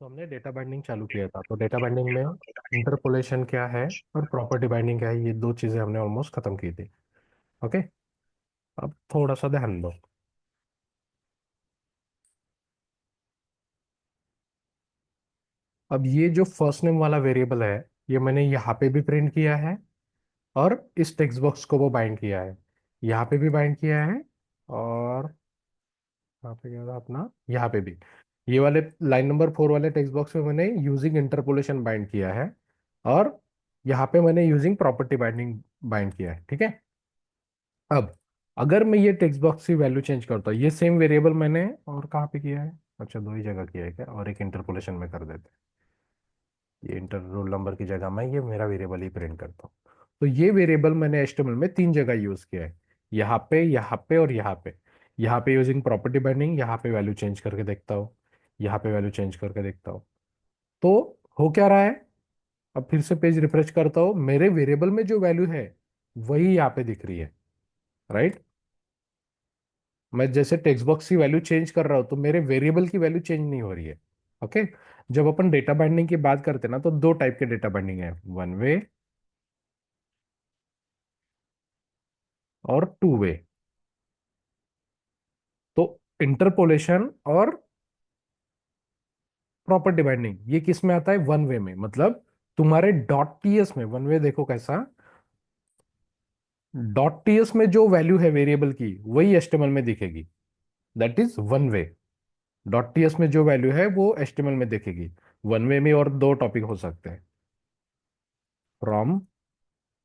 तो हमने data binding चालू किया था। तो डेटा बाइंडिंग में इंटरपोलेशन क्या है और प्रॉपर्टी बाइंडिंग क्या है, ये दो चीजें हमने ऑलमोस्ट खत्म की थी। ओके। अब थोड़ा सा ध्यान दो। अब ये जो फर्स्ट नेम वाला वेरिएबल है, ये मैंने यहाँ पे भी प्रिंट किया है और इस टेक्स्ट बॉक्स को वो बाइंड किया है। यहाँ पे भी बाइंड किया है और यहाँ पे क्या था अपना, यहाँ पे भी। ये वाले लाइन नंबर 4 वाले टेक्स्ट बॉक्स में मैंने यूजिंग इंटरपोलेशन बाइंड किया है और यहाँ पे मैंने यूजिंग प्रॉपर्टी बाइंडिंग बाइंड किया है। ठीक है। अब अगर मैं ये टेक्स्ट बॉक्स की वैल्यू चेंज करता हूँ, ये सेम वेरिएबल मैंने और कहाँ पे किया है, अच्छा दो ही जगह किया है क्या, और एक इंटरपोलेशन में कर देते हैं। ये इंटर रोल नंबर की जगह मैं ये मेरा वेरिएबल ही प्रिंट करता हूँ। तो ये वेरिएबल मैंने एचटीएमएल में तीन जगह यूज किया है, यहाँ पे और यहाँ पे। यहाँ पे यूजिंग प्रॉपर्टी बाइंडिंग, यहाँ पे वैल्यू चेंज करके देखता हूँ, यहाँ पे वैल्यू चेंज करके देखता हूँ। तो हो क्या रहा है, अब फिर से पेज रिफ्रेश करता हूँ, मेरे वेरिएबल में जो वैल्यू है वही यहाँ पे दिख रही है। राइट। मैं जैसे टेक्स्ट बॉक्स की वैल्यू चेंज कर रहा हूं तो मेरे वेरिएबल की वैल्यू चेंज नहीं हो रही है। ओके। जब अपन डेटा बाइंडिंग की बात करते हैं ना, तो दो टाइप के डेटा बाइंडिंग है, वन वे और टू वे। तो इंटरपोलेशन और प्रॉपर्टी बाइंडिंग ये किस में आता है, वन वे में। मतलब तुम्हारे डॉट टीएस में, वन वे देखो कैसा, डॉट टीएस में जो वैल्यू है वेरिएबल की वही एचटीएमएल में दिखेगी। That is one way. Dot TS में जो वैल्यू है वो एचटीएमएल में दिखेगी। वन वे में और दो टॉपिक हो सकते हैं, from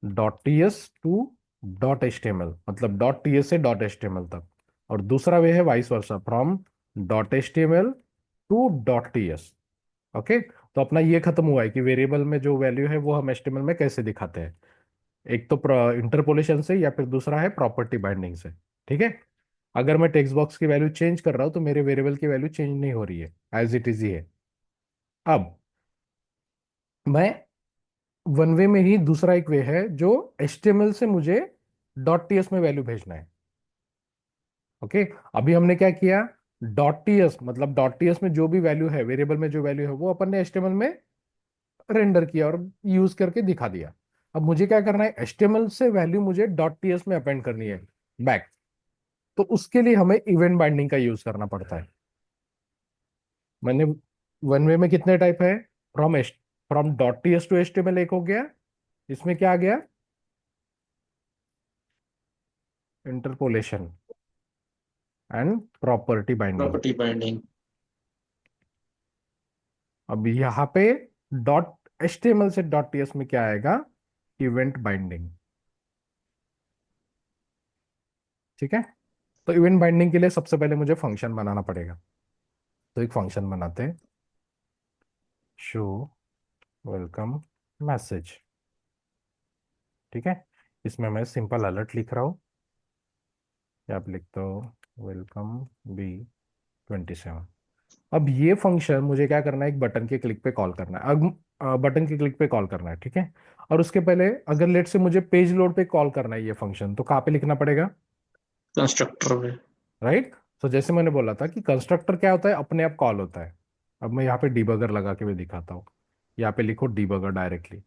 dot TS to dot HTML, मतलब डॉट टीएस से डॉट एचटीएमएल तक। और दूसरा वे है vice versa, from dot HTML to dot TS. Okay. तो अपना ये खत्म हुआ है कि वेरिएबल में जो वैल्यू है वो हम एचटीएमएल में कैसे दिखाते हैं। एक तो इंटरपोलेशन से, या फिर दूसरा है प्रॉपर्टी बाइंडिंग से। ठीक है। अगर मैं टेक्स्ट बॉक्स की वैल्यू चेंज कर रहा हूं तो मेरे वेरिएबल की वैल्यू चेंज नहीं हो रही है, एज इट इज ही है। अब मैं वन वे में ही दूसरा एक वे है जो एचटीएमएल से मुझे डॉट टीएस में वैल्यू भेजना है। ओके। अभी हमने क्या किया, डॉट टीएस मतलब डॉट टीएस में जो भी वैल्यू है, वेरिएबल में जो वैल्यू है वो अपन ने एचटीएमएल में रेंडर किया और यूज करके दिखा दिया। अब मुझे क्या करना है, एचटीएमएल से वैल्यू मुझे डॉट टीएस में अपेंड करनी है बैक। तो उसके लिए हमें इवेंट बाइंडिंग का यूज करना पड़ता है। मैंने वन वे में कितने टाइप है, from dot TS to HTML एक हो गया, इसमें क्या आ गया, interpolation and property binding. Property binding. अब यहाँ पे डॉट एचटीएमएल से डॉट टीएस में क्या आएगा, इवेंट बाइंडिंग। ठीक है। तो इवेंट बाइंडिंग के लिए सबसे पहले मुझे फंक्शन बनाना पड़ेगा। तो एक फंक्शन बनाते हैं, शो वेलकम मैसेज। ठीक है। इसमें मैं सिंपल अलर्ट लिख रहा हूँ, या आप लिखता हो वेलकम B27। अब ये फंक्शन मुझे क्या करना है, एक बटन के क्लिक पे कॉल करना है। अब बटन के क्लिक पे कॉल करना है। ठीक है। और उसके पहले अगर लेट से मुझे पेज लोड पे कॉल करना है ये फंक्शन, तो कहाँ पे लिखना पड़ेगा, कंस्ट्रक्टर में। राइट। तो जैसे मैंने बोला था कि कंस्ट्रक्टर क्या होता है, अपने आप कॉल होता है। अब मैं यहाँ पे डीबगर लगा के भी दिखाता हूँ। यहाँ पे लिखो डीबगर डायरेक्टली,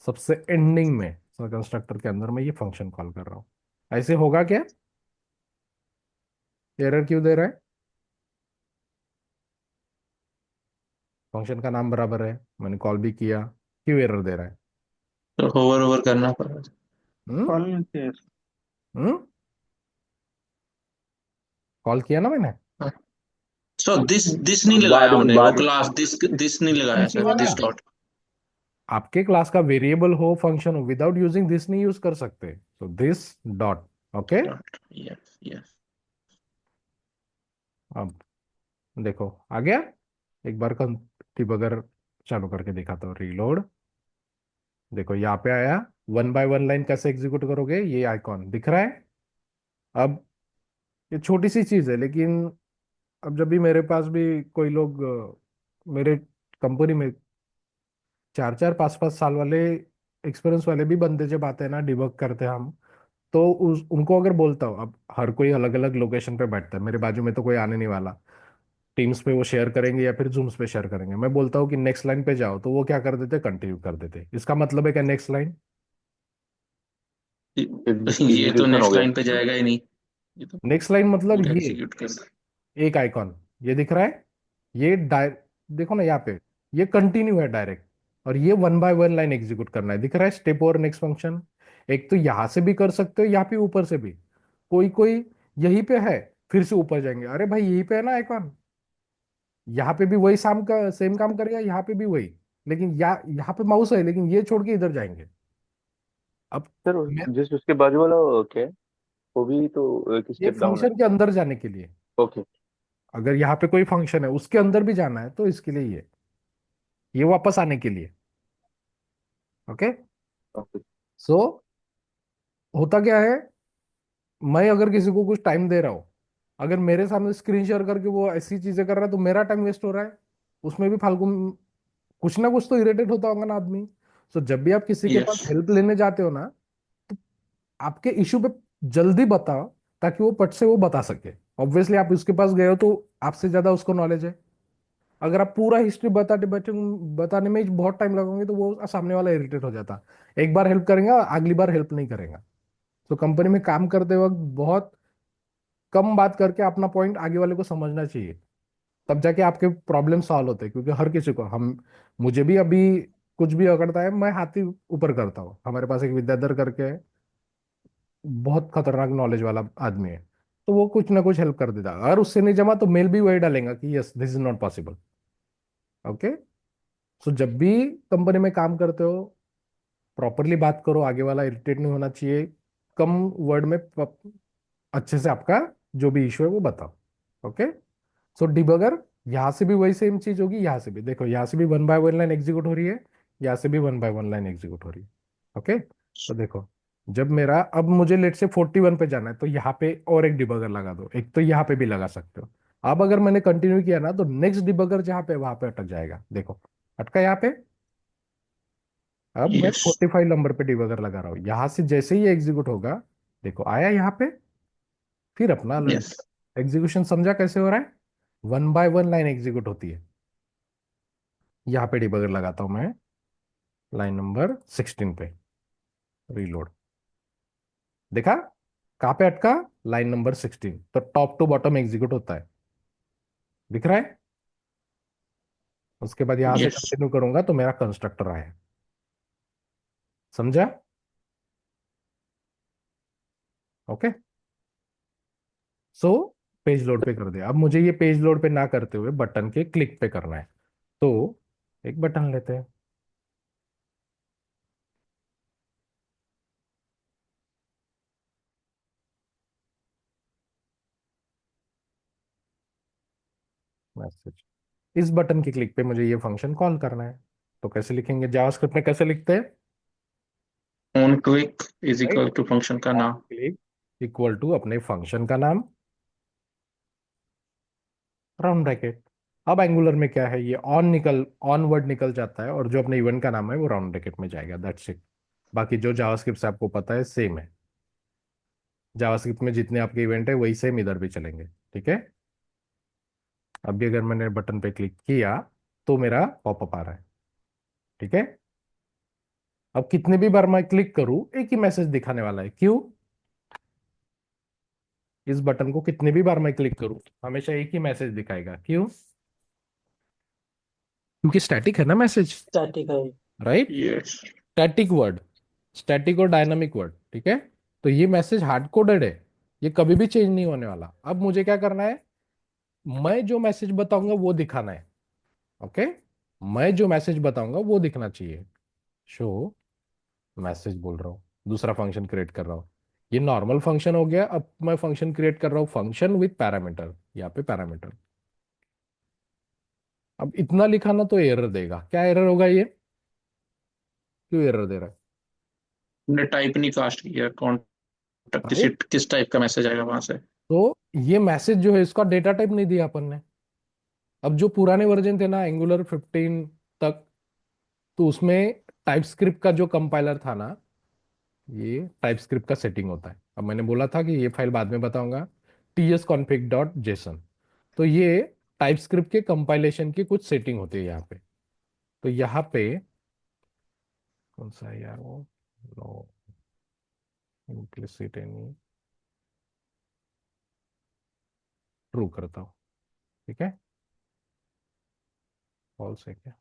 सबसे एंडिंग में कंस्ट्रक्टर के अंदर मैं ये फंक्शन कॉल कर रहा हूँ। ऐसे होगा क्या, एरर क्यों दे रहा है, फंक्शन का नाम बराबर है, मैंने कॉल भी किया, क्यों एरर दे रहा है। तो होवर ओवर करना पड़ा। हम्म। कॉल नहीं किया। हम्म। कॉल किया ना मैंने। सो दिस नहीं लगाया बाद में हमने, वो बाद में क्लास दिस नहीं लगाया किसी सर, ने ना, दिस डॉट। आपके क्लास का वेरिएबल हो, फंक्शन हो, विदाउट यूजिंग दिस नहीं यूज कर सकते। तो this dot. Okay. Dot, yes yes. अब देखो आ गया। एक बार डिबगर चालू करके दिखाता हूँ, रीलोड। देखो यहाँ पे आया, वन बाय वन लाइन कैसे एग्जीक्यूट करोगे, ये आइकॉन दिख रहा है। अब ये छोटी सी चीज है, लेकिन अब जब भी मेरे पास भी कोई लोग मेरे कंपनी में 4-4 5-5 साल वाले एक्सपीरियंस वाले भी बंदे जब आते हैं ना, डिबग करते हैं हम, तो उनको अगर बोलता हूँ, अब हर कोई अलग अलग लोकेशन पे बैठता है, मेरे बाजू में तो कोई आने नहीं वाला। टीम्स पे वो शेयर करेंगे या फिर जूम्स पे शेयर करेंगे। मैं बोलता हूँ कि नेक्स्ट लाइन पे जाओ, तो वो क्या कर देते, कंटिन्यू कर देते। इसका मतलब है क्या, नेक्स्ट लाइन। ये तो एग्जीक्यूशन हो नेक्स्ट गया। लाइन पे जाएगा ही नहीं, ये तो नेक्स्ट लाइन मतलब पूरा ये एग्जीक्यूट कर। एक आइकॉन ये दिख रहा है, ये देखो ना यहाँ पे, ये कंटिन्यू है डायरेक्ट। और ये one by one line execute करना है, दिख रहा है स्टेप और नेक्स्ट फंक्शन। एक तो यहां से भी कर सकते हो, यहाँ पे ऊपर से भी। कोई कोई यहीं पे है, फिर से ऊपर जाएंगे, अरे भाई यहीं पे है ना आइकॉन, यहाँ पे भी वही शाम का सेम काम करेगा, यहाँ पे भी वही। लेकिन यहाँ पे माउस है, लेकिन ये छोड़ के इधर जाएंगे। अब सर मैं जस्ट उसके बाजू वाला क्या है? वो भी तो एक ये स्टेप डाउन है। फंक्शन के अंदर जाने के लिए, ओके। अगर यहाँ पे कोई फंक्शन है उसके अंदर भी जाना है तो इसके लिए ये वापस आने के लिए। ओके। ओके। सो होता क्या है, मैं अगर किसी को कुछ टाइम दे रहा हूं, अगर मेरे सामने स्क्रीन शेयर करके वो ऐसी चीजें कर रहा है तो मेरा टाइम वेस्ट हो रहा है। उसमें भी फालतू कुछ ना कुछ तो इरिटेट होता होगा ना आदमी। सो जब भी आप किसी के यस पास हेल्प लेने जाते हो ना, तो आपके इशू पे जल्दी बताओ, ताकि वो पट से वो बता सके। ऑब्वियसली आप उसके पास गए हो तो आपसे ज्यादा उसको नॉलेज है। अगर आप पूरा हिस्ट्री बताने में ही बहुत टाइम लगाओगे तो वो सामने वाला इरिटेट हो जाता। एक बार हेल्प करेंगे, अगली बार हेल्प नहीं करेगा। तो कंपनी में काम करते वक्त बहुत कम बात करके अपना पॉइंट आगे वाले को समझना चाहिए, तब जाके आपके प्रॉब्लम सॉल्व होते हैं। क्योंकि हर किसी को, हम मुझे भी अभी कुछ भी अकड़ता है, मैं हाथ ही ऊपर करता हूँ। हमारे पास एक विद्याधर करके है, बहुत खतरनाक नॉलेज वाला आदमी है, तो वो कुछ ना कुछ हेल्प कर देता है। अगर उससे नहीं जमा तो मेल भी वही डालेगा कि yes this is not possible. Okay. So जब भी कंपनी में काम करते हो, प्रॉपरली बात करो, आगे वाला इरिटेट नहीं होना चाहिए। कम वर्ड में अच्छे से आपका जो भी इशू है वो बताओ। ओके। सो डिबगर यहाँ से भी वही सेम चीज होगी, यहाँ से भी देखो, यहाँ से भी one by one line execute हो रही है, यहाँ से भी one by one line execute हो रही है। ओके। तो देखो, जब मेरा अब मुझे लेट से 41 पे जाना है, तो यहाँ पे और एक डिबगर लगा दो, एक तो यहाँ पे भी लगा सकते हो। अब अगर मैंने कंटिन्यू किया ना, तो नेक्स्ट डिबगर जहाँ पे वहां पे अटक जाएगा, देखो अटका यहाँ पे। अब मैं यस 45 नंबर पे डिबगर लगा रहा हूँ, यहाँ से जैसे ही एग्जीक्यूट होगा, देखो आया यहाँ पे, फिर अपना यस एग्जीक्यूशन समझा कैसे हो रहा है, one by one line execute होती है। यहाँ पे डिबगर लगाता हूं मैं, लाइन नंबर 16 पे रीलोड। देखा कहाँ पे अटका, लाइन नंबर 16, तो टॉप टू बॉटम एग्जीक्यूट होता है, दिख रहा है। उसके बाद यहां से यस कंटिन्यू करूंगा तो मेरा कंस्ट्रक्टर आया, समझा। ओके। सो पेज लोड पे कर दिया। अब मुझे ये पेज लोड पे ना करते हुए बटन के क्लिक पे करना है, तो एक बटन लेते हैं। मैसेज, इस बटन के क्लिक पे मुझे ये फंक्शन कॉल करना है। तो कैसे लिखेंगे, जावास्क्रिप्ट में कैसे लिखते हैं, on click is right. Equal to function का ऑन नाम। क्लिक इक्वल टू अपने फंक्शन का नाम, राउंड ब्रैकेट। अब एंगुलर में क्या है, ये ऑन वर्ड निकल जाता है, और जो अपने इवेंट का नाम है वो राउंड ब्रैकेट में जाएगा, दैट्स इट। बाकी जो जावास्क्रिप्ट से आपको पता है सेम है। जावास्क्रिप्ट में जितने आपके इवेंट है वही सेम इधर भी चलेंगे, ठीक है। अभी अगर मैंने बटन पे क्लिक किया तो मेरा पॉपअप आ रहा है, ठीक है। अब कितने भी बार मैं क्लिक करूं एक ही मैसेज दिखाने वाला है, क्यों, इस बटन को कितने भी बार मैं क्लिक करूं हमेशा एक ही मैसेज दिखाएगा, क्यों, क्योंकि स्टैटिक है ना मैसेज, स्टैटिक है। Right. Yes static word, static और डायनामिक वर्ड, ठीक है। तो ये मैसेज हार्ड कोडेड है, ये कभी भी चेंज नहीं होने वाला। अब मुझे क्या करना है, मैं जो मैसेज बताऊंगा वो दिखाना है। ओके। मैं जो मैसेज बताऊंगा वो दिखना चाहिए। शो मैसेज बोल रहा हूँ, दूसरा फंक्शन क्रिएट कर रहा हूँ। ये नॉर्मल फंक्शन हो गया। अब मैं फंक्शन क्रिएट कर रहा हूँ, फंक्शन विथ पैरामीटर, यहाँ पे पैरामीटर। अब इतना लिखा ना तो एरर देगा, क्या एरर होगा ये, क्यों एरर दे रहा है, हमने टाइप नहीं कास्ट किया, कौन किसी राइट। किस टाइप का मैसेज आएगा वहां से। तो ये मैसेज जो है इसका डेटा टाइप नहीं दिया अपन ने। अब जो पुराने वर्जन थे ना एंगुलर 15 तक, तो उसमें टाइपस्क्रिप्ट का जो कंपाइलर था ना, ये टाइपस्क्रिप्ट का सेटिंग होता है। अब मैंने बोला था कि ये फाइल बाद में बताऊंगा, ts config डॉट जेसन। तो ये टाइपस्क्रिप्ट के कंपाइलेशन की कुछ सेटिंग होती है यहाँ पे। तो यहाँ पे कौन सा है यार वो, नो इम्प्लिसिट एनी, ट्रू करता हूँ, ठीक है, फॉल्स है क्या,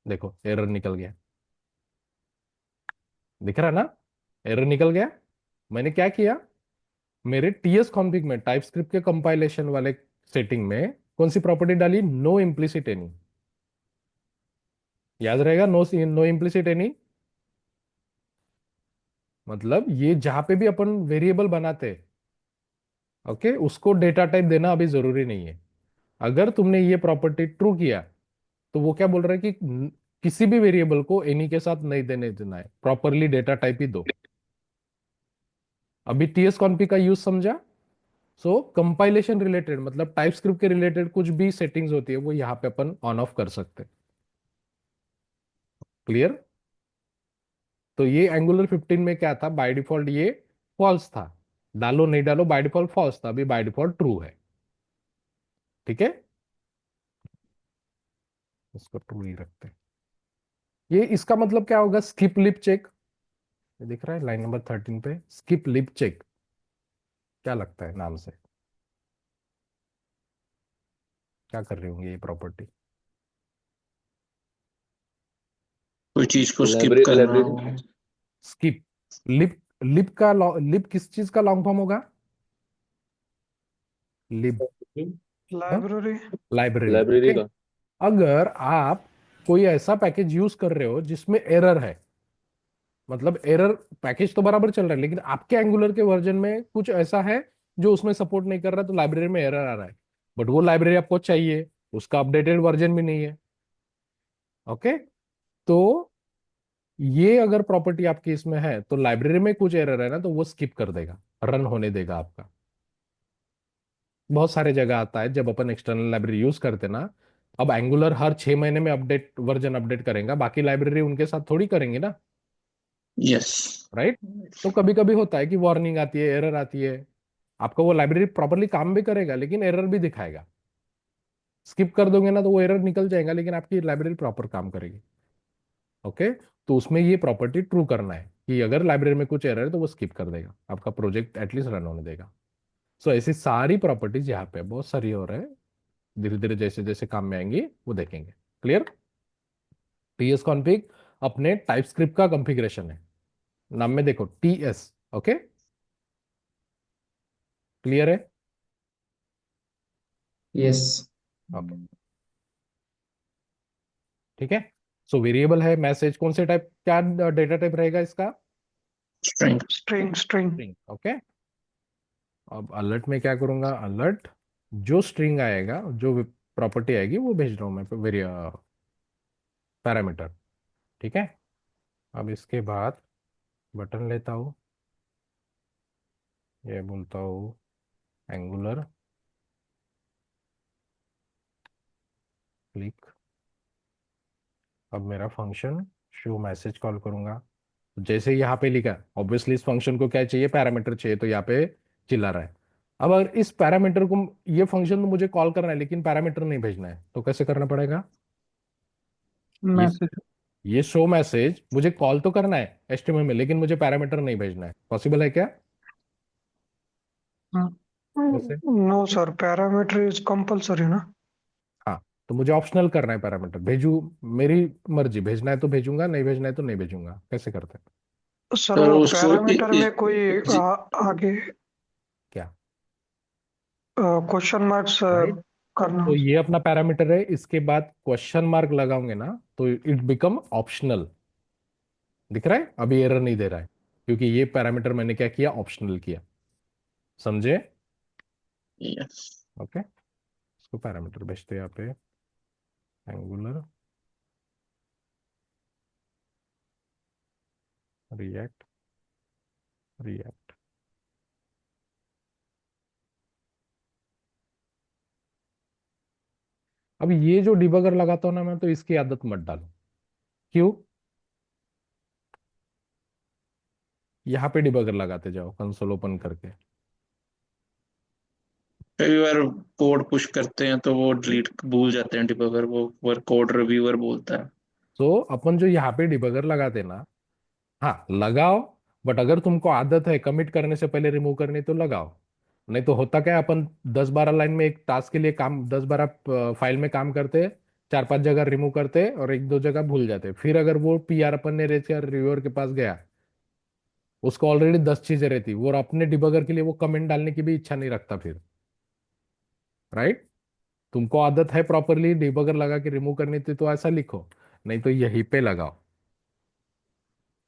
देखो एरर निकल गया, दिख रहा है ना, एरर निकल गया। मैंने क्या किया, मेरे टीएस कॉन्फ़िग में टाइपस्क्रिप्ट के कंपाइलेशन वाले सेटिंग में कौन सी प्रॉपर्टी डाली, नो इम्प्लिसिट एनी, याद रहेगा, नो नो इम्प्लिसिट एनी। मतलब ये जहां पे भी अपन वेरिएबल बनाते हैं, ओके, उसको डेटा टाइप देना अभी जरूरी नहीं है। अगर तुमने ये प्रॉपर्टी ट्रू किया तो वो क्या बोल रहा है कि किसी भी वेरिएबल को एनी के साथ नहीं देने देना है, प्रॉपरली डेटा टाइप ही दो। अभी टीएस कॉन्फिग का यूज समझा। सो कंपाइलेशन रिलेटेड मतलब टाइपस्क्रिप्ट के रिलेटेड कुछ भी सेटिंग्स होती है वो यहाँ पे अपन ऑन ऑफ कर सकते हैं। क्लियर। तो ये एंगुलर 15 में क्या था, बाय डिफॉल्ट ये फॉल्स था, डालो नहीं डालो बाय डिफॉल्ट फॉल्स था, अभी बाय डिफॉल्ट ट्रू है, ठीक है, इसको ट्रू ही रखते हैं। ये इसका मतलब क्या होगा, स्किप लिप चेक, ये दिख रहा है लाइन नंबर 13 पे, स्किप लिप चेक, क्या लगता है नाम से क्या कर रही होंगे ये प्रॉपर्टी। कोई चीज को स्किप लाइब्रेरी करना लाइब्रेरी हो। स्किप लिप, लिप का लिप किस चीज का लॉन्ग फॉर्म होगा, लिब, लाइब्रेरी। Library, library okay. का। अगर आप कोई ऐसा पैकेज यूज कर रहे हो जिसमें एरर है, मतलब एरर, पैकेज तो बराबर चल रहा है लेकिन आपके एंगुलर के वर्जन में कुछ ऐसा है जो उसमें सपोर्ट नहीं कर रहा, तो लाइब्रेरी में एरर आ रहा है, बट वो लाइब्रेरी आपको चाहिए, उसका अपडेटेड वर्जन भी नहीं है, ओके। तो ये अगर प्रॉपर्टी आपकी इसमें है तो लाइब्रेरी में कुछ एरर है ना तो वो स्किप कर देगा, रन होने देगा आपका। बहुत सारे जगह आता है जब अपन एक्सटर्नल लाइब्रेरी यूज करते ना, अब एंगुलर हर 6 महीने में अपडेट वर्जन अपडेट करेगा, बाकी लाइब्रेरी उनके साथ थोड़ी करेंगे ना, यस। राइट। तो कभी कभी होता है कि वार्निंग आती है, एरर आती है, आपका वो लाइब्रेरी प्रॉपरली काम भी करेगा लेकिन एरर भी दिखाएगा, स्किप कर दोगे ना तो वो एरर निकल जाएगा लेकिन आपकी लाइब्रेरी प्रॉपर काम करेगी, ओके। तो उसमें ये प्रॉपर्टी ट्रू करना है कि अगर लाइब्रेरी में कुछ एरर है तो वो स्किप कर देगा, आपका प्रोजेक्ट एटलीस्ट रन होने देगा। सो ऐसी सारी प्रॉपर्टीज यहाँ पे बहुत सारी हो रहा है, धीरे धीरे जैसे जैसे काम में आएंगी वो देखेंगे। क्लियर। टीएस कॉन्फ़िग अपने टाइपस्क्रिप्ट का कॉन्फ़िगरेशन है, नाम में देखो टीएस, ओके, क्लियर है, यस। ओके, ठीक है। सो वेरिएबल है, मैसेज कौन से टाइप, क्या डेटा टाइप रहेगा इसका, string. String string. String, okay. अब अलर्ट में क्या करूंगा, अलर्ट जो स्ट्रिंग आएगा, जो प्रॉपर्टी आएगी वो भेज रहा हूं मैं पैरामीटर, ठीक है। अब इसके बाद बटन लेता हूँ, ये बोलता हूँ एंगुलर क्लिक, अब मेरा फंक्शन शो मैसेज कॉल करूंगा, जैसे यहाँ पे लिखा है ऑब्वियसली इस फंक्शन को क्या चाहिए, पैरामीटर चाहिए, तो यहाँ पे चिल्ला रहा है। अब अगर इस पैरामीटर को, ये फंक्शन तो मुझे कॉल करना है लेकिन पैरामीटर नहीं भेजना है, तो कैसे करना पड़ेगा, ये मैसेज। ये शो मैसेज मुझे कॉल तो करना है एचटीएमएल में लेकिन मुझे पैरामीटर नहीं भेजना है, पॉसिबल है क्या, कैसे। No sir, parameter is compulsory ना। हाँ, तो मुझे ऑप्शनल करना है, पैरामीटर भेजू, मेरी मर्जी, भेजना है तो भेजूंगा, नहीं भेजना है तो नहीं भेजूंगा, कैसे करते हैं, सर तो उसको पैरामीटर में कोई आगे क्या, क्वेश्चन मार्क्स राइट। करना। तो ये अपना पैरामीटर है, इसके बाद क्वेश्चन मार्क लगाओगे ना तो इट बिकम ऑप्शनल, दिख रहा है, अभी एरर नहीं दे रहा है क्योंकि ये पैरामीटर मैंने क्या किया, ऑप्शनल किया, समझे, यस। ओके। इसको पैरामीटर भेजते हैं यहाँ पे, एंगुलर रिएक्ट रिएक्ट, अब ये जो डिबगर लगाता हूं ना मैं, तो इसकी आदत मत डालो, क्यों, यहाँ पे डिबगर लगाते जाओ कंसोल ओपन करके। कई बार कोड पुश करते हैं तो वो डिलीट भूल जाते हैं डिबगर, वो कोड रिव्यूअर बोलता है। तो अपन जो यहाँ पे डिबगर लगाते ना, हाँ लगाओ, बट अगर तुमको आदत है कमिट करने से पहले रिमूव करनी तो लगाओ। नहीं तो होता क्या है, अपन 10-12 लाइन में एक टास्क के लिए काम, 10-12 फाइल में काम करते, 4-5 जगह रिमूव करते और 1-2 जगह भूल जाते, फिर अगर वो पीआर अपन ने रेज कर रिव्यूअर के पास गया, उसको ऑलरेडी 10 चीजें रहती, वो अपने डिबगर के लिए वो कमेंट डालने की भी इच्छा नहीं रखता फिर। राइट। तुमको आदत है प्रॉपरली डिबगर लगा के रिमूव करनी थी तो ऐसा लिखो, नहीं तो यहीं पे लगाओ।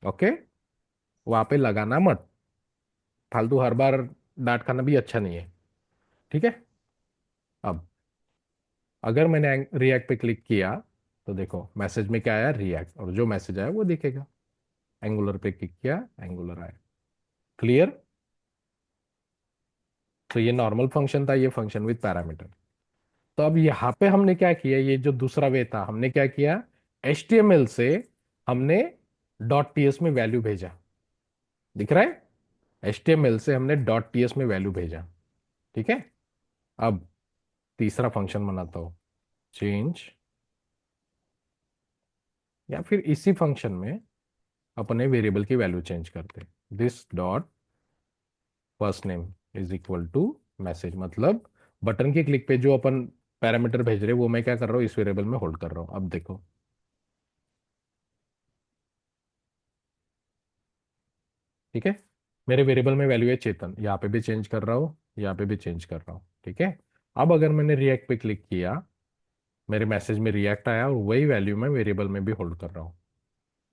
ओके। वहां पे लगाना मत, फालतू हर बार डांट खाना भी अच्छा नहीं है। ठीक है। अब अगर मैंने रिएक्ट पे क्लिक किया तो देखो मैसेज में क्या आया, रिएक्ट, और जो मैसेज आया वो दिखेगा। एंगुलर पे क्लिक किया, एंगुलर आया। क्लियर। तो ये नॉर्मल फंक्शन था, ये फंक्शन विद पैरामीटर। तो अब यहाँ पे हमने क्या किया, ये जो दूसरा वे था, हमने क्या किया, HTML से हमने .ts में वैल्यू भेजा। दिख रहा है, HTML से हमने .ts में वैल्यू भेजा। ठीक है। अब तीसरा फंक्शन बनाता हूं, चेंज, या फिर इसी फंक्शन में अपने वेरिएबल की वैल्यू चेंज करते, this dot first name is equal to message, मतलब बटन के क्लिक पे जो अपन पैरामीटर भेज रहे हैं वो मैं क्या कर रहा हूँ, इस वेरिएबल में होल्ड कर रहा हूँ। अब देखो, ठीक है, मेरे वेरिएबल में वैल्यू है चेतन, यहाँ पे भी चेंज कर रहा हूँ, यहाँ पे भी चेंज कर रहा हूँ। ठीक है। अब अगर मैंने रिएक्ट पे क्लिक किया, मेरे मैसेज में रिएक्ट आया और वही वैल्यू मैं वेरिएबल में भी होल्ड कर रहा हूँ।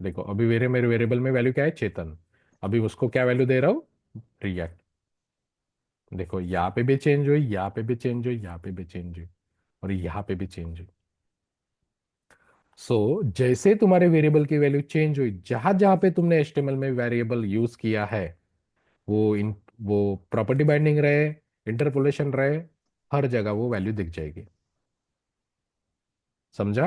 देखो अभी मेरे वेरिएबल में वैल्यू क्या है, चेतन, अभी उसको क्या वैल्यू दे रहा हूँ, रिएक्ट। देखो यहाँ पे भी चेंज हुई, यहाँ पे भी चेंज हुई, यहाँ पे भी चेंज हुई, और यहाँ पे भी चेंज हुई। जैसे तुम्हारे वेरिएबल की वैल्यू चेंज हुई, जहां जहां पे तुमने HTML में वेरिएबल यूज किया है, वो प्रॉपर्टी बाइंडिंग रहे, इंटरपोलेशन रहे, हर जगह वो वैल्यू दिख जाएगी। समझा।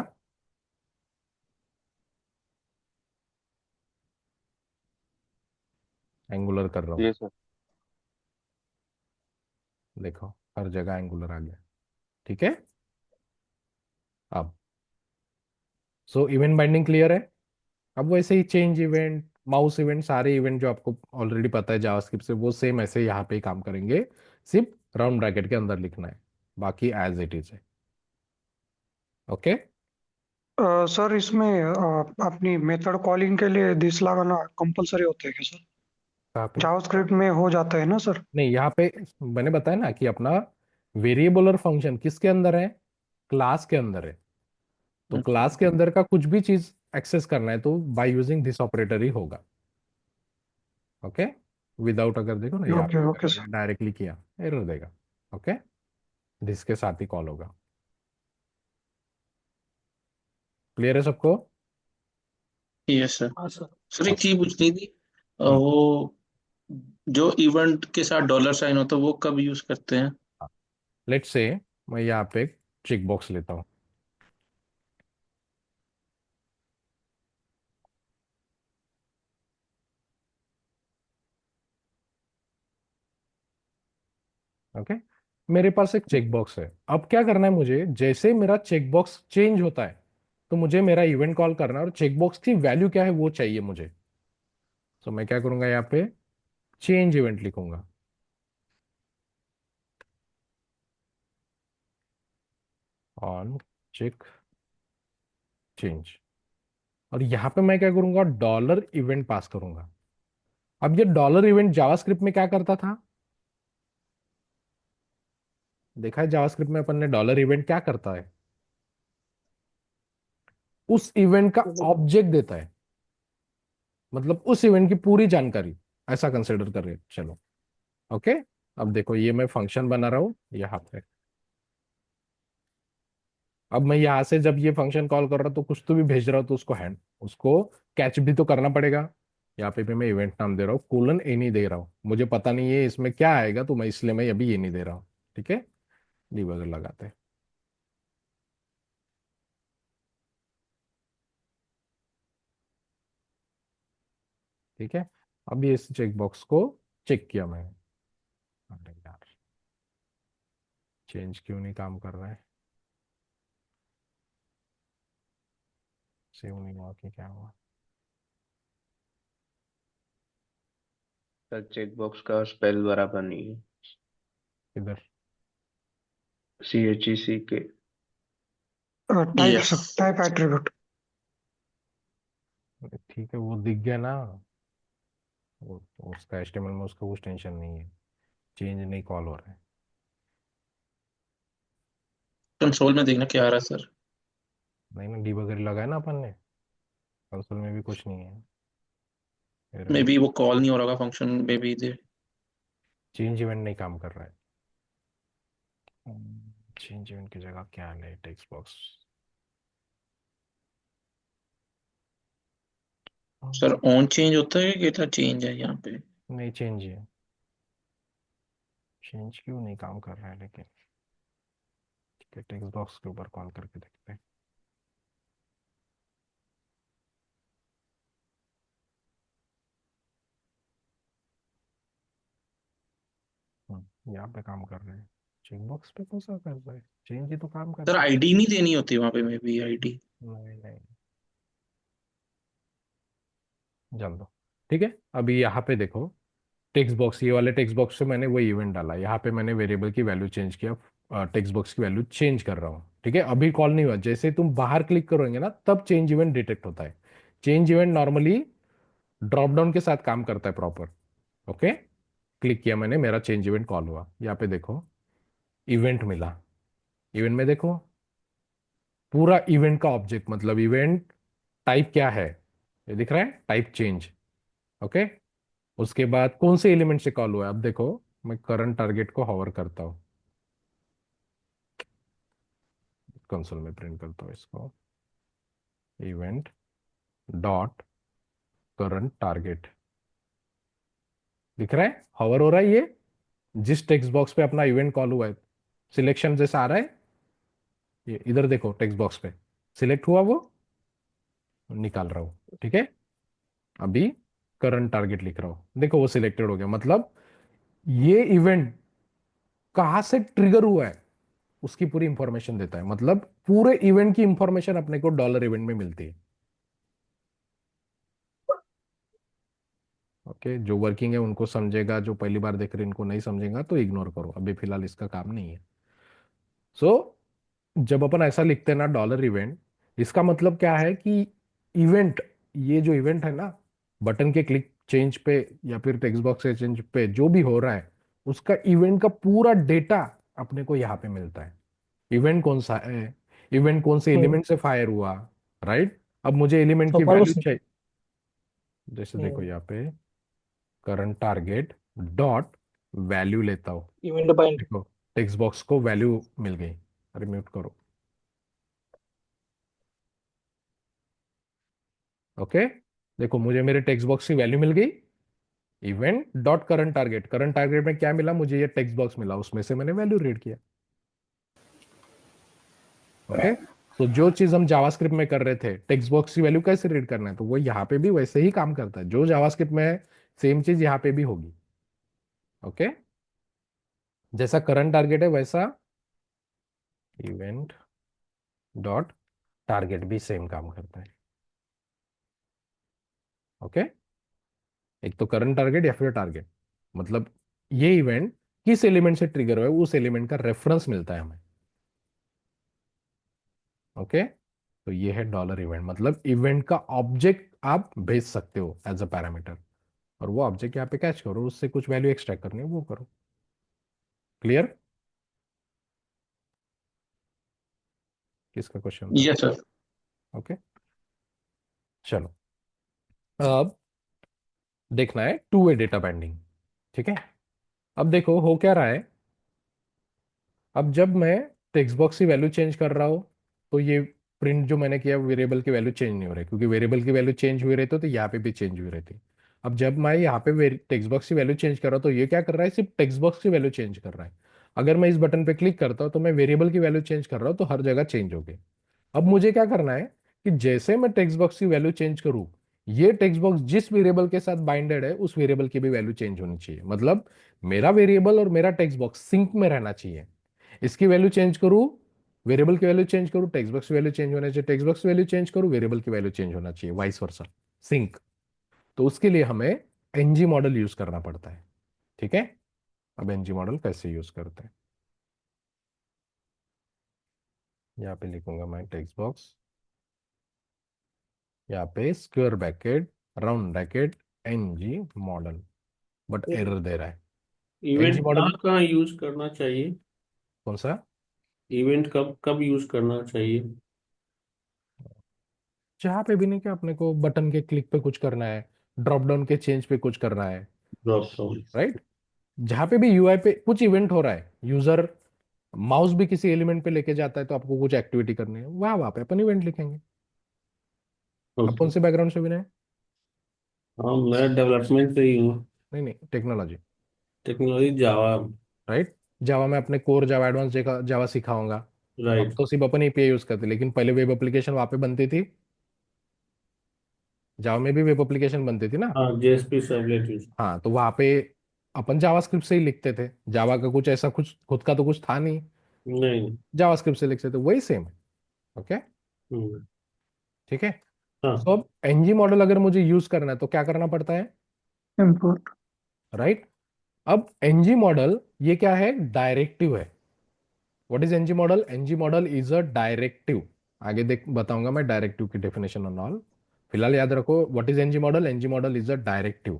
एंगुलर कर रहा हूं, ये सर। देखो हर जगह एंगुलर आ गया। ठीक है। अब इवेंट बाइंडिंग क्लियर है। अब वैसे ही चेंज इवेंट, माउस इवेंट, सारे इवेंट जो आपको ऑलरेडी पता है जावास्क्रिप्ट से, वो सेम ऐसे यहाँ पे ही काम करेंगे, सिर्फ राउंड ब्रैकेट के अंदर लिखना है, बाकी एज इट इज है। ओके। सर इसमें अपनी मेथड कॉलिंग के लिए दिस लगाना कंपलसरी होता है क्या सर? कहाँ पे? जावास्क्रिप्ट में हो जाता है ना सर? नहीं, यहाँ पे मैंने बताया ना कि अपना वेरिएबल और फंक्शन किसके अंदर है, क्लास के अंदर है। तो क्लास के अंदर का कुछ भी चीज एक्सेस करना है तो बाय यूजिंग दिस ऑपरेटर ही होगा। ओके। विदाउट, अगर देखो ना यहाँ ओके पे ओके अगर सर। मैंने डायरेक्टली किया, एरर देगा। ओके। दिस के साथ ही कॉल होगा। क्लियर है सबको? Yes sir. हाँ सर। सर एक अब चीज पूछनी थी, हम्म, वो जो इवेंट के साथ डॉलर साइन होता है वो कब यूज करते हैं? लेट्स से मैं यहाँ पे एक चेक बॉक्स लेता हूँ। ओके। मेरे पास एक चेक बॉक्स है, अब क्या करना है मुझे, जैसे मेरा चेक बॉक्स चेंज होता है तो मुझे मेरा इवेंट कॉल करना है, और चेक बॉक्स की वैल्यू क्या है वो चाहिए मुझे। तो मैं क्या करूंगा, यहाँ पे चेंज इवेंट लिखूंगा, ऑन चेक चेंज, और यहाँ पे मैं क्या करूंगा, डॉलर इवेंट पास करूंगा। अब ये डॉलर इवेंट जावास्क्रिप्ट में क्या करता था, देखा है जावास्क्रिप्ट में अपन ने डॉलर इवेंट क्या करता है, उस इवेंट का ऑब्जेक्ट देता है, मतलब उस इवेंट की पूरी जानकारी, ऐसा कंसिडर कर रहे हैं। चलो। ओके। अब देखो ये मैं फंक्शन बना रहा हूं यहाँ पे। अब मैं यहाँ से जब ये फंक्शन कॉल कर रहा हूं तो कुछ तो भी भेज रहा हूं, तो उसको कैच भी तो करना पड़ेगा। यहाँ पे भी मैं इवेंट नाम दे रहा हूँ, कोलन ए नहीं दे रहा हूँ, मुझे पता नहीं है इसमें क्या आएगा, तो मैं इसलिए मैं अभी ये नहीं दे रहा हूँ। ठीक है। डिबगर लगाते हैं। ठीक है। अब ये इस चेक बॉक्स को चेक किया मैंने, अरे यार चेंज क्यों नहीं काम कर रहा है, सेव नहीं हुआ कि क्या हुआ। सर चेक बॉक्स का स्पेल बराबर नहीं है। इधर CHECK। Type yes type attribute. ठीक है, वो दिख गया ना, वो उसका HTML में उसका कुछ टेंशन नहीं है, चेंज नहीं कॉल हो रहा है। कंसोल में देखना क्या आ रहा है सर। नहीं ना, डीबगर लगाया ना अपन ने, कंसोल में भी कुछ नहीं है, मे एरर। बी वो कॉल नहीं हो रहा होगा function may be they. Change event नहीं काम कर रहा है। चेंज इवेंट की जगह क्या है, text box. Sir on change होता है कि चेंज है यहाँ पे। नहीं चेंज है, चेंज क्यों नहीं काम कर रहा है लेकिन। ठीक है, टेक्स्ट बॉक्स के ऊपर कॉल करके देखते हैं। यहाँ पे काम कर रहे हैं, चेक बॉक्स पे कौन सा कर रहा है, चेंज ही तो काम सर करता है। आईडी नहीं देनी होती वहां पे मे बी आईडी। नहीं नहीं, जान दो। ठीक है, अभी यहाँ पे देखो, टेक्स्ट बॉक्स, ये वाले टेक्स्ट बॉक्स से मैंने वो इवेंट डाला, यहाँ पे मैंने वेरिएबल की वैल्यू चेंज किया, टेक्स्ट बॉक्स की वैल्यू चेंज कर रहा हूँ। ठीक है, अभी कॉल नहीं हुआ, जैसे तुम बाहर क्लिक करोगे ना तब चेंज इवेंट डिटेक्ट होता है। Change event normally drop down के साथ काम करता है प्रॉपर। ओके, क्लिक किया मैंने, मेरा चेंज इवेंट कॉल हुआ, यहाँ पे देखो इवेंट मिला। इवेंट में देखो पूरा इवेंट का ऑब्जेक्ट, मतलब इवेंट टाइप क्या है, ये दिख रहा है, टाइप चेंज। ओके, उसके बाद कौन से एलिमेंट से कॉल हुआ है, अब देखो मैं करंट टारगेट को हॉवर करता हूँ, कंसोल में प्रिंट करता हूँ इसको, इवेंट डॉट करंट टारगेट, दिख रहा है हॉवर हो रहा है, ये जिस टेक्स्ट बॉक्स पे अपना इवेंट कॉल हुआ है, सिलेक्शन जैसा आ रहा है, ये इधर देखो टेक्स्ट बॉक्स पे सिलेक्ट हुआ, वो निकाल रहा हूँ। ठीक है, अभी करंट टारगेट लिख रहा हूँ, देखो वो सिलेक्टेड हो गया, मतलब ये इवेंट कहाँ से ट्रिगर हुआ है उसकी पूरी इंफॉर्मेशन देता है, मतलब पूरे इवेंट की इंफॉर्मेशन अपने को डॉलर इवेंट में मिलती है। ओके, जो वर्किंग है उनको समझेगा, जो पहली बार देख रहे हैं इनको नहीं समझेगा तो इग्नोर करो, अभी फिलहाल इसका काम नहीं है। सो जब अपन ऐसा लिखते हैं ना डॉलर इवेंट, इसका मतलब क्या है कि इवेंट, ये जो इवेंट है ना, बटन के क्लिक चेंज पे या फिर टेक्स्ट बॉक्स के चेंज पे जो भी हो रहा है, उसका इवेंट का पूरा डेटा अपने को यहाँ पे मिलता है। इवेंट कौन सा है, इवेंट कौन से हम्म एलिमेंट से फायर हुआ, राइट। अब मुझे एलिमेंट तो की अपन वैल्यू उस चाहिए, जैसे देखो यहाँ पे करंट टारगेट डॉट वैल्यू लेता हूँ, इवेंट पॉइंट। देखो टेक्स्ट बॉक्स को वैल्यू मिल गई, अरे म्यूट करो। ओके, देखो मुझे मेरे टेक्स्ट बॉक्स की वैल्यू मिल गई, event dot current target, current target में क्या मिला, मुझे ये टेक्स्ट बॉक्स मिला, उसमें से मैंने वैल्यू रीड किया। ओके, तो जो चीज हम जावास्क्रिप्ट में कर रहे थे, टेक्स्ट बॉक्स की वैल्यू कैसे रीड करना है, तो वो यहाँ पे भी वैसे ही काम करता है, जो जावास्क्रिप्ट में है सेम चीज यहाँ पे भी होगी। ओके, जैसा करंट टारगेट है वैसा इवेंट डॉट टारगेट भी सेम काम करता है। ओके, एक तो करंट टारगेट या फिर टारगेट, मतलब ये इवेंट किस एलिमेंट से ट्रिगर हुआ है उस एलिमेंट का रेफरेंस मिलता है हमें। ओके, तो ये है डॉलर इवेंट, मतलब इवेंट का ऑब्जेक्ट आप भेज सकते हो एज अ पैरामीटर, और वो ऑब्जेक्ट यहाँ पे कैच करो, उससे कुछ वैल्यू एक्सट्रैक्ट करनी है वो करो। क्लियर, किसका क्वेश्चन था। Yes sir. ओके, चलो अब देखना है टू वे डेटा बाइंडिंग। ठीक है, अब देखो हो क्या रहा है, अब जब मैं टेक्स्ट बॉक्स की वैल्यू चेंज कर रहा हूँ तो ये प्रिंट जो मैंने किया वेरिएबल की वैल्यू चेंज नहीं हो रही, क्योंकि वेरिएबल की वैल्यू चेंज हुई रहती तो यहाँ पे भी चेंज हुई रहती। अब जब मैं यहाँ पे टेक्स्ट बॉक्स की वैल्यू चेंज कर रहा हूँ तो ये क्या कर रहा है, सिर्फ टेक्स्ट बॉक्स की वैल्यू चेंज कर रहा है। अगर मैं इस बटन पे क्लिक करता हूँ तो मैं वेरिएबल की वैल्यू चेंज कर रहा हूँ तो हर जगह चेंज हो गई। अब मुझे क्या करना है कि जैसे मैं टेक्स्ट बॉक्स की वैल्यू चेंज करूँ, ये टेक्स्ट बॉक्स जिस वेरिएबल के साथ बाइंडेड है उस वेरिएबल की भी वैल्यू चेंज होनी चाहिए। मतलब मेरा वेरिएबल और मेरा टेक्स्ट बॉक्स सिंक में रहना चाहिए। इसकी वैल्यू चेंज करूँ, वेरिएबल की वैल्यू चेंज करूँ, टेक्स्ट बॉक्स की वैल्यू चेंज होना चाहिए, टेक्स्ट बॉक्स की वैल्यू चेंज करूँ, वेरिएबल की वैल्यू चेंज होना चाहिए, वाइस वर्सा, सिंक। तो उसके लिए हमें एनजी मॉडल यूज करना पड़ता है। ठीक है, अब एनजी मॉडल कैसे यूज करते हैं, यहाँ पे लिखूंगा मैं टेक्स्ट बॉक्स, यहाँ पे square bracket, round bracket, NG model, but error दे रहा है। एनजी इवेंट मॉडल कहाँ कहाँ यूज करना चाहिए? कौन सा? इवेंट कब कब यूज करना चाहिए? जहां पे भी नहीं कि अपने को बटन के क्लिक पे कुछ करना है, ड्रॉप डाउन के चेंज पे कुछ करना है, ड्रॉप डाउन। राइट। जहां पे भी यूआई पे कुछ इवेंट हो रहा है, यूजर माउस भी किसी एलिमेंट पे लेके जाता है तो आपको कुछ एक्टिविटी करनी है, वहां पे अपन इवेंट लिखेंगे। अब कौन ओके। से बैकग्राउंड से भी नहीं? हाँ, मैं डेवलपमेंट से ही हूँ। नहीं नहीं, टेक्नोलॉजी, टेक्नोलॉजी जावा। राइट। जावा में अपने कोर जावा एडवांस जावा सिखाऊंगा। अब राइट। तो सिर्फ अपन एपीआई यूज करते, लेकिन पहले वेब एप्लीकेशन वहां पे बनती थी, जावा में भी वेब एप्लीकेशन बनती थी ना। हाँ, जेएसपी सर्वलेट यूज। हाँ, तो वहां पे अपन जावास्क्रिप्ट से ही लिखते थे, जावा का कुछ ऐसा कुछ खुद का तो कुछ था नहीं, नहीं। जावास्क्रिप्ट से लिखते थे, वही सेम है। ओके, हम्म। ठीक है। हाँ। तो अब एनजी मॉडल अगर मुझे यूज करना है तो क्या करना पड़ता है, इम्पोर्ट। राइट। अब एनजी मॉडल ये क्या है, डायरेक्टिव है। What is NG model? NG model is a directive. आगे देख बताऊंगा मैं डायरेक्टिव की डेफिनेशन और ऑल। फिलहाल याद रखो what is NG model. NG model is a directive.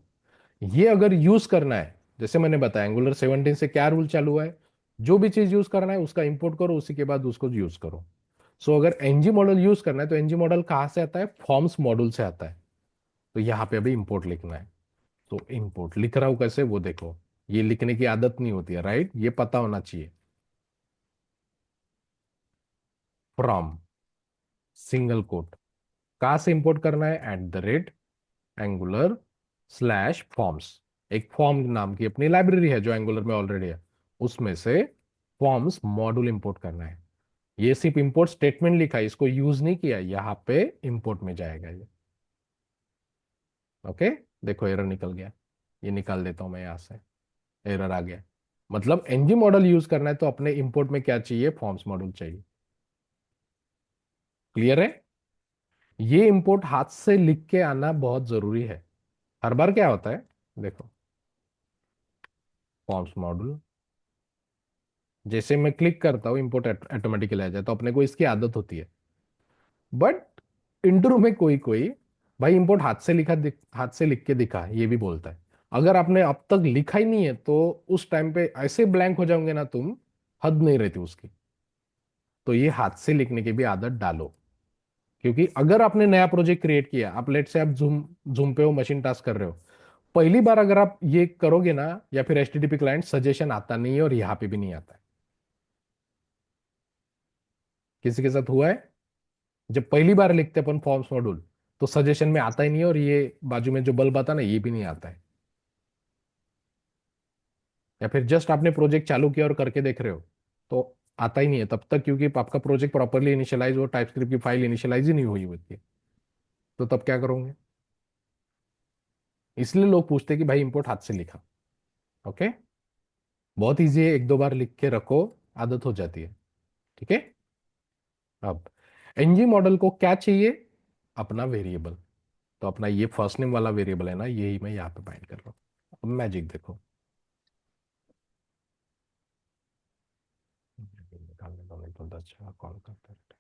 ये अगर यूज करना है, जैसे मैंने बताया एंगुलर 17 से क्या रूल चालू हुआ है, जो भी चीज यूज करना है उसका इंपोर्ट करो, उसी के बाद उसको यूज करो। सो अगर एनजी मॉडल यूज करना है तो एनजी मॉडल कहां से आता है, फॉर्म्स मॉड्यूल से आता है। तो यहां पे अभी इंपोर्ट लिखना है। तो इंपोर्ट लिख रहा हूं कैसे वो देखो, ये लिखने की आदत नहीं होती है, राइट, ये पता होना चाहिए। फ्रॉम, सिंगल कोट, कहां से इंपोर्ट करना है, at the rate angular slash forms. एक फॉर्म नाम की अपनी लाइब्रेरी है जो एंगुलर में ऑलरेडी है, उसमें से फॉर्म्स मॉड्यूल इंपोर्ट करना है। ये सिर्फ इंपोर्ट स्टेटमेंट लिखा है, इसको यूज नहीं किया, यहां पे इंपोर्ट में जाएगा ये। ओके, देखो एरर निकल गया, ये निकाल देता हूं मैं यहां से, एरर आ गया। मतलब एनजी मॉडल यूज करना है तो अपने इंपोर्ट में क्या चाहिए, फॉर्म्स मॉड्यूल चाहिए। क्लियर है? ये इंपोर्ट हाथ से लिख के आना बहुत जरूरी है। हर बार क्या होता है, देखो फॉर्म्स मॉड्यूल, जैसे मैं क्लिक करता हूँ इंपोर्ट ऑटोमेटिकली आ जाए, तो अपने को इसकी आदत होती है। बट इंटरव्यू में कोई कोई भाई इंपोर्ट हाथ से हाथ से लिख के दिखा, ये भी बोलता है। अगर आपने अब तक लिखा ही नहीं है तो उस टाइम पे ऐसे ब्लैंक हो जाओगे ना तुम, हद नहीं रहती उसकी। तो ये हाथ से लिखने की भी आदत डालो। क्योंकि अगर आपने नया प्रोजेक्ट क्रिएट किया, आप लेट से आप जूम जूम पे हो, मशीन टास्क कर रहे हो, पहली बार अगर आप ये करोगे ना, या फिर एचटीटीपी क्लाइंट, सजेशन आता नहीं है और यहाँ पे भी नहीं आता है। किसी के साथ हुआ है? जब पहली बार लिखते अपन फॉर्म्स मॉड्यूल तो सजेशन में आता ही नहीं है, और ये बाजू में जो बल्ब आता ना, ये भी नहीं आता है। या फिर जस्ट आपने प्रोजेक्ट चालू किया और करके देख रहे हो तो आता ही नहीं है तब तक, क्योंकि आपका प्रोजेक्ट प्रॉपरली इनिशियलाइज हो, टाइपस्क्रिप्ट की फाइल इनिशियलाइज ही नहीं हुई होती है। तो तब क्या करोगे? इसलिए लोग पूछते हैं कि भाई इंपोर्ट हाथ से लिखा। ओके, बहुत इजी है, एक दो बार लिख के रखो, आदत हो जाती है। ठीक है। अब एनजी मॉडल को क्या चाहिए, अपना वेरिएबल। तो अपना ये फर्स्ट नेम वाला वेरिएबल है ना, यही मैं यहाँ पे बाइंड कर रहा हूँ। अब मैजिक देखो, निकालने दो नहीं तो 10 जगह कॉल करते रहते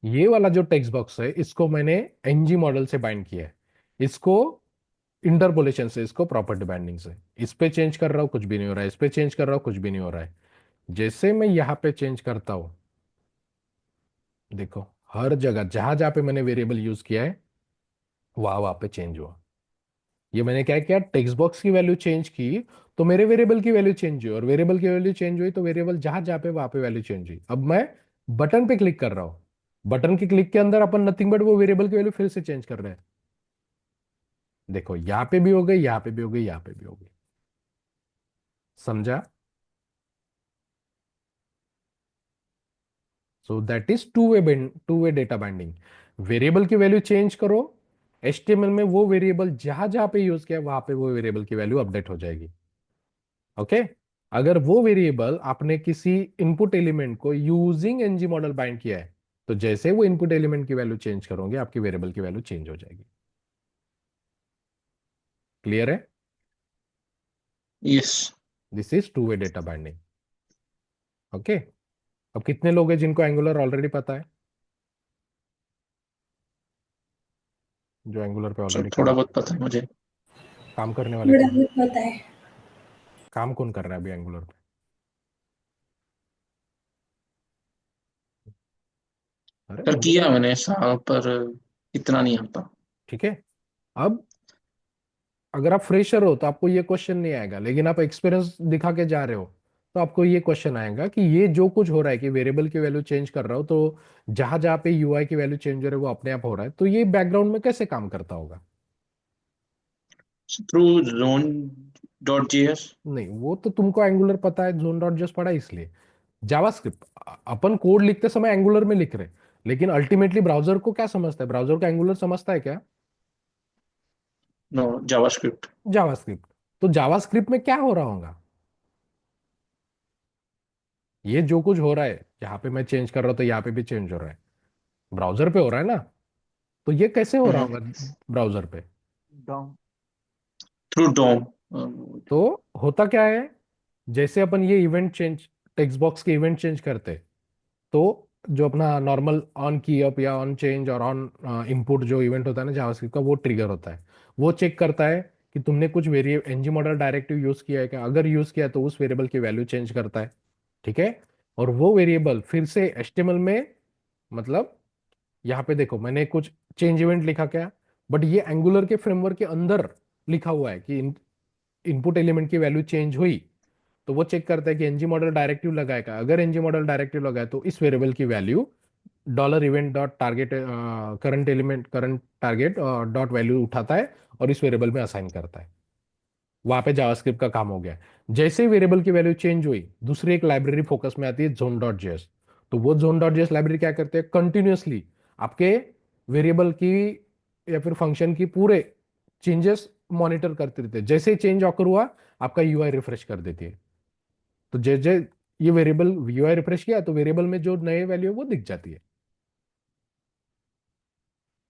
हैं। ये वाला जो टेक्स्ट बॉक्स है इसको मैंने एनजी मॉडल से बाइंड किया है, इसको इंटरपोलेशन से, इसको प्रॉपर्टी बाइंडिंग से। इस पे चेंज कर रहा हूं, कुछ भी नहीं हो रहा है, इस पे चेंज कर रहा हूं, कुछ भी नहीं हो रहा है। जैसे मैं यहां पे चेंज करता हूं, देखो हर जगह जहां जहां पे मैंने वेरिएबल यूज किया है वहां वहां पे चेंज हुआ। ये मैंने क्या किया, टेक्स्ट बॉक्स की वैल्यू चेंज की तो मेरे वेरिएबल की वैल्यू चेंज हुई, और वेरिएबल की वैल्यू चेंज हुई तो वेरिएबल जहां जहां पे वहां पे वैल्यू चेंज हुई। अब मैं बटन पे क्लिक कर रहा हूं, बटन के क्लिक के अंदर अपन नथिंग बट वो वेरिएबल की वैल्यू फिर से चेंज कर रहे हैं। देखो यहां पे भी हो गई, यहां पे भी हो गई, यहां पे भी हो गई। समझा? So that is to way data binding. Variable की वैल्यू चेंज करो, एचटीएमएल में वो वेरिएबल जहां जहां पे यूज किया वहां पे वो वेरिएबल की वैल्यू अपडेट हो जाएगी। ओके। अगर वो वेरिएबल आपने किसी इनपुट एलिमेंट को यूजिंग एनजी मॉडल बाइंड किया है, तो जैसे वो इनपुट एलिमेंट की वैल्यू चेंज करोगे आपकी वेरिएबल की वैल्यू चेंज हो जाएगी। क्लियर है? Yes. This is to way data binding. Okay. अब कितने लोग हैं जिनको एंगुलर ऑलरेडी पता है, जो एंगुलर पे सर ऑलरेडी थोड़ा काम बहुत पता है मुझे। काम करने वाले थोड़ा कौन? बहुत पता है। काम कौन कर रहा है अभी एंगुलर पे? अरे सर मुझे किया तो मैंने साल पर, इतना नहीं आता। ठीक है। अब अगर आप फ्रेशर हो तो आपको ये क्वेश्चन नहीं आएगा, लेकिन आप एक्सपीरियंस दिखा के जा रहे हो तो आपको ये क्वेश्चन आएगा कि ये जो कुछ हो रहा है कि वेरिएबल की वैल्यू चेंज कर रहा हो, तो जहां जहां पे यूआई की वैल्यू चेंज हो रही है वो अपने आप हो रहा है, तो ये बैकग्राउंड में कैसे काम करता होगा? Through zone.js। नहीं, वो तो तुमको एंगुलर पता है, जोन डॉट जस्ट पढ़ा है इसलिए। जावास्क्रिप्ट अपन कोड लिखते समय एंगुलर में लिख रहे हैं, लेकिन अल्टीमेटली ब्राउजर को क्या समझता है? ब्राउजर को एंगुलर समझता है क्या? No, JavaScript. जावास्क्रिप्ट। तो जावास्क्रिप्ट में क्या हो रहा होगा? ये जो कुछ हो रहा है यहाँ पे मैं चेंज कर रहा हूं तो यहाँ पे भी चेंज हो रहा है, ब्राउजर पे हो रहा है ना? तो ये कैसे हो रहा होगा ब्राउजर पे? डॉम। थ्रू डोम। तो होता क्या है, जैसे अपन ये इवेंट चेंज, टेक्स्ट बॉक्स के इवेंट चेंज करते, तो जो अपना नॉर्मल ऑन की अप या ऑन चेंज और ऑन इनपुट जो इवेंट होता है ना जावास्क्रिप्ट का, वो ट्रिगर होता है। वो चेक करता है कि तुमने कुछ variable NG model directive use किया है क्या, अगर यूज किया तो उस वेरिएबल की वैल्यू चेंज करता है। ठीक है। और वो वेरिएबल फिर से एचटीएमएल में, मतलब यहाँ पे देखो मैंने कुछ चेंज इवेंट लिखा क्या, बट ये एंगुलर के फ्रेमवर्क के अंदर लिखा हुआ है कि इनपुट एलिमेंट की वैल्यू चेंज हुई, तो वो चेक करता है कि एनजी मॉडल डायरेक्टिव लगाएगा, अगर एनजी मॉडल डायरेक्टिव लगाए तो इस वेरिएबल की value dollar event dot target current element current target dot value उठाता है और इस वेरिएबल में असाइन करता है। वहां पे जावास्क्रिप्ट का काम हो गया। जैसे ही वेरिएबल की वैल्यू चेंज हुई, दूसरी एक लाइब्रेरी फोकस में आती है, जोन डॉट जेएस। तो वो जोन डॉट जेएस लाइब्रेरी क्या करते हैं, कंटिन्यूअसली आपके वेरिएबल की या फिर फंक्शन की पूरे चेंजेस मॉनिटर करते रहते हैं। जैसे चेंज ऑकर हुआ आपका यूआई रिफ्रेश कर देती है। तो जैसे ये वेरिएबल यूआई रिफ्रेश किया तो वेरिएबल में जो नए वैल्यू है वो दिख जाती है।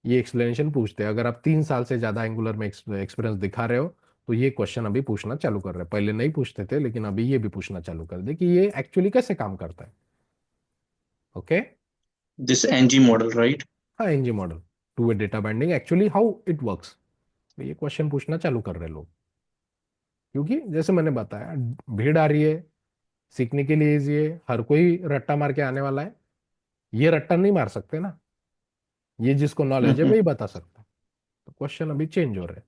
ये एक्सप्लेनेशन पूछते हैं अगर आप 3 साल से ज्यादा एंगुलर में एक्सपीरियंस दिखा रहे हो, तो ये क्वेश्चन अभी पूछना चालू कर रहे हैं। पहले नहीं पूछते थे, लेकिन अभी ये भी पूछना चालू कर दे कि ये एक्चुअली कैसे काम करता है। Okay. This NG model right. हाँ, NG model, two way data binding actually how it works. तो ये क्वेश्चन पूछना चालू कर रहे हैं लोग, क्योंकि जैसे मैंने बताया भीड़ आ रही है, सीखने के लिए इजी है, हर कोई रट्टा मार के आने वाला है। ये रट्टा नहीं मार सकते ना, ये जिसको नॉलेज है वही बता सकता है। तो क्वेश्चन अभी चेंज हो रहे हैं।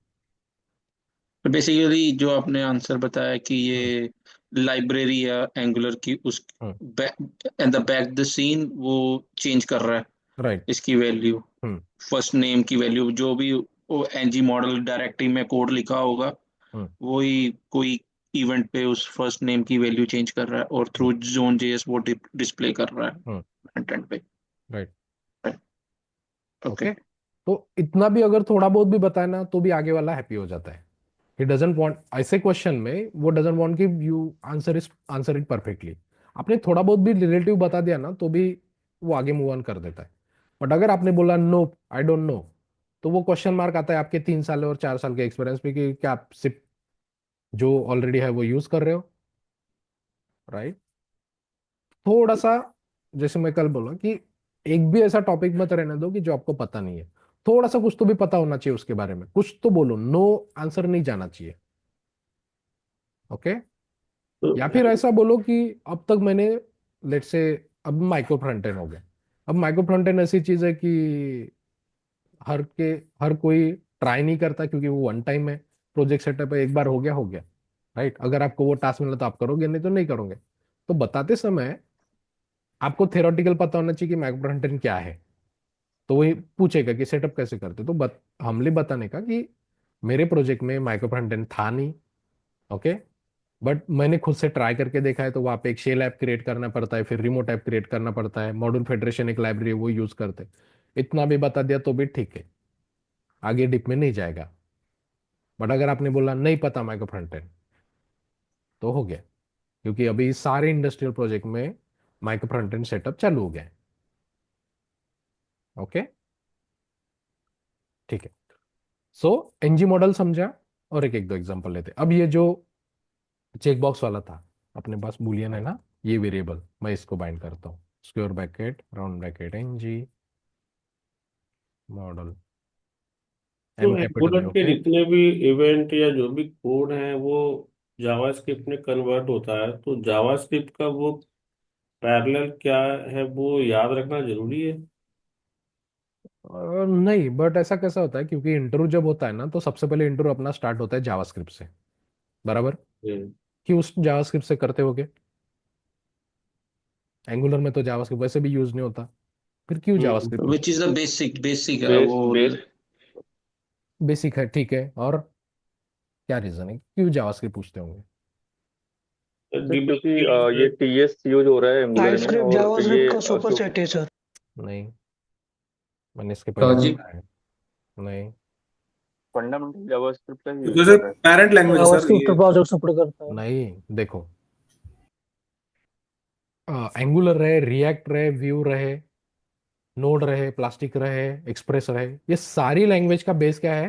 तो बेसिकली जो आपने आंसर बताया कि हम्म। ये लाइब्रेरी या एंगुलर की उस hmm. At the back the scene वो चेंज कर रहा है राइट। इसकी वैल्यू, हम्म। फर्स्ट नेम की वैल्यू, जो भी वो एनजी मॉडल डायरेक्टरी में कोड लिखा होगा हम्म। वही कोई इवेंट पे उस फर्स्ट नेम की वैल्यू चेंज कर रहा है और हम्म। थ्रू जोन जेएस वो डिस्प्ले कर रहा है हम्म। कंटेंट पे। राइट। ओके। ओके। तो इतना भी अगर थोड़ा बहुत भी बताए ना तो भी आगे वाला हैप्पी हो जाता है। ही डजंट वांट, ऐसे क्वेश्चन में वो डजंट वांट कि यू आंसर इट परफेक्टली। आपने थोड़ा बहुत भी रिलेटिव बता दिया ना तो भी वो आगे मूव ऑन कर देता है। बट अगर आपने बोला नो आई डोंट नो, तो वो क्वेश्चन मार्क आता है आपके 3 साल और 4 साल के एक्सपीरियंस पे कि क्या आप सिर्फ जो ऑलरेडी है वो यूज कर रहे हो। राइट। थोड़ा सा, जैसे मैं कल बोला कि एक भी ऐसा टॉपिक मत रहने दो कि जो आपको पता नहीं है। थोड़ा सा कुछ तो भी पता होना चाहिए उसके बारे में, कुछ तो बोलो, नो आंसर नहीं जाना चाहिए। ओके। तो या फिर ऐसा बोलो कि अब तक मैंने, लेट से, अब माइक्रो फ्रंट एंड हो गया। अब माइक्रो फ्रंट एंड ऐसी चीज है कि हर के हर कोई ट्राई नहीं करता, क्योंकि वो वन टाइम है, प्रोजेक्ट सेटअप है, एक बार हो गया हो गया। राइट। अगर आपको वो टास्क मिला तो आप करोगे, नहीं तो नहीं करोगे। तो बताते समय आपको थेरोटिकल पता होना चाहिए कि माइक्रो फ्रंट एंड क्या है। तो वही पूछेगा कि सेटअप कैसे करते, तो हमले बताने का कि मेरे प्रोजेक्ट में माइक्रो फ्रंट एंड था नहीं। ओके। बट मैंने खुद से ट्राई करके देखा है, तो वहाँ पे एक शेल ऐप क्रिएट करना पड़ता है, फिर रिमोट ऐप क्रिएट करना पड़ता है, मॉड्यूल फेडरेशन एक लाइब्रेरी है वो यूज करते हैं। इतना भी बता दिया तो भी ठीक है, आगे डीप में नहीं जाएगा। बट अगर आपने बोला नहीं पता माइक्रो फ्रंट एंड, तो हो गया, क्योंकि अभी सारे इंडस्ट्रियल प्रोजेक्ट में माइक्रो फ्रंट एंड सेटअप चालू हो गया है। ओके, ठीक है। सो एनजी मॉडल समझा, और एक एक दो एग्जांपल लेते हैं। अब ये जो चेक बॉक्स वाला था, अपने पास बूलियन है ना, ये वेरिएबल, मैं इसको बाइंड करता हूँ, square bracket round bracket NG model तो एम कैपिटल में। एंगुलर के ओके, जितने भी इवेंट या जो भी कोड है वो जावास्क्रिप्ट में कन्वर्ट होता है, तो जावास्क्रिप्ट का वो पैरेलल क्या है वो याद रखना जरूरी है। नहीं, बट ऐसा कैसा होता है, क्योंकि इंटरव्यू जब होता है ना, तो सबसे पहले इंटरव्यू अपना स्टार्ट होता है जावास्क्रिप्ट से, बराबर। हम्म, क्यों उस जावास्क्रिप्ट से करते होगे? एंगुलर में तो जावास्क्रिप्ट वैसे भी यूज नहीं होता, फिर क्यों JavaScript use? Which is the basic है बेस वो। बेस बेसिक है, ठीक है, और क्या रीजन है क्यों जावास्क्रिप्ट पूछते होंगे? सर, क्योंकि डीबगिंग। ये टीएस यूज हो रहा है एंगुलर में, टाइपस्क्रिप्ट और जावास्क्रिप्ट ये का सुपरसेट है सर। नहीं, मैंने इसके पहले लॉजिक देखा है। नहीं, फंडामेंटल जावास्क्रिप्ट का ही यूज क्योंकि उसे कर रहा है। पेरेंट लैंग्वेज है सर जावास्क्रिप्ट ये। प्रोजेक्ट सपोर्ट करता है। नहीं, देखो, एंगुलर रहे, रिएक्ट रहे, व्यू रहे, नोड रहे, प्लास्टिक रहे, एक्सप्रेस रहे, ये सारी लैंग्वेज का बेस क्या है?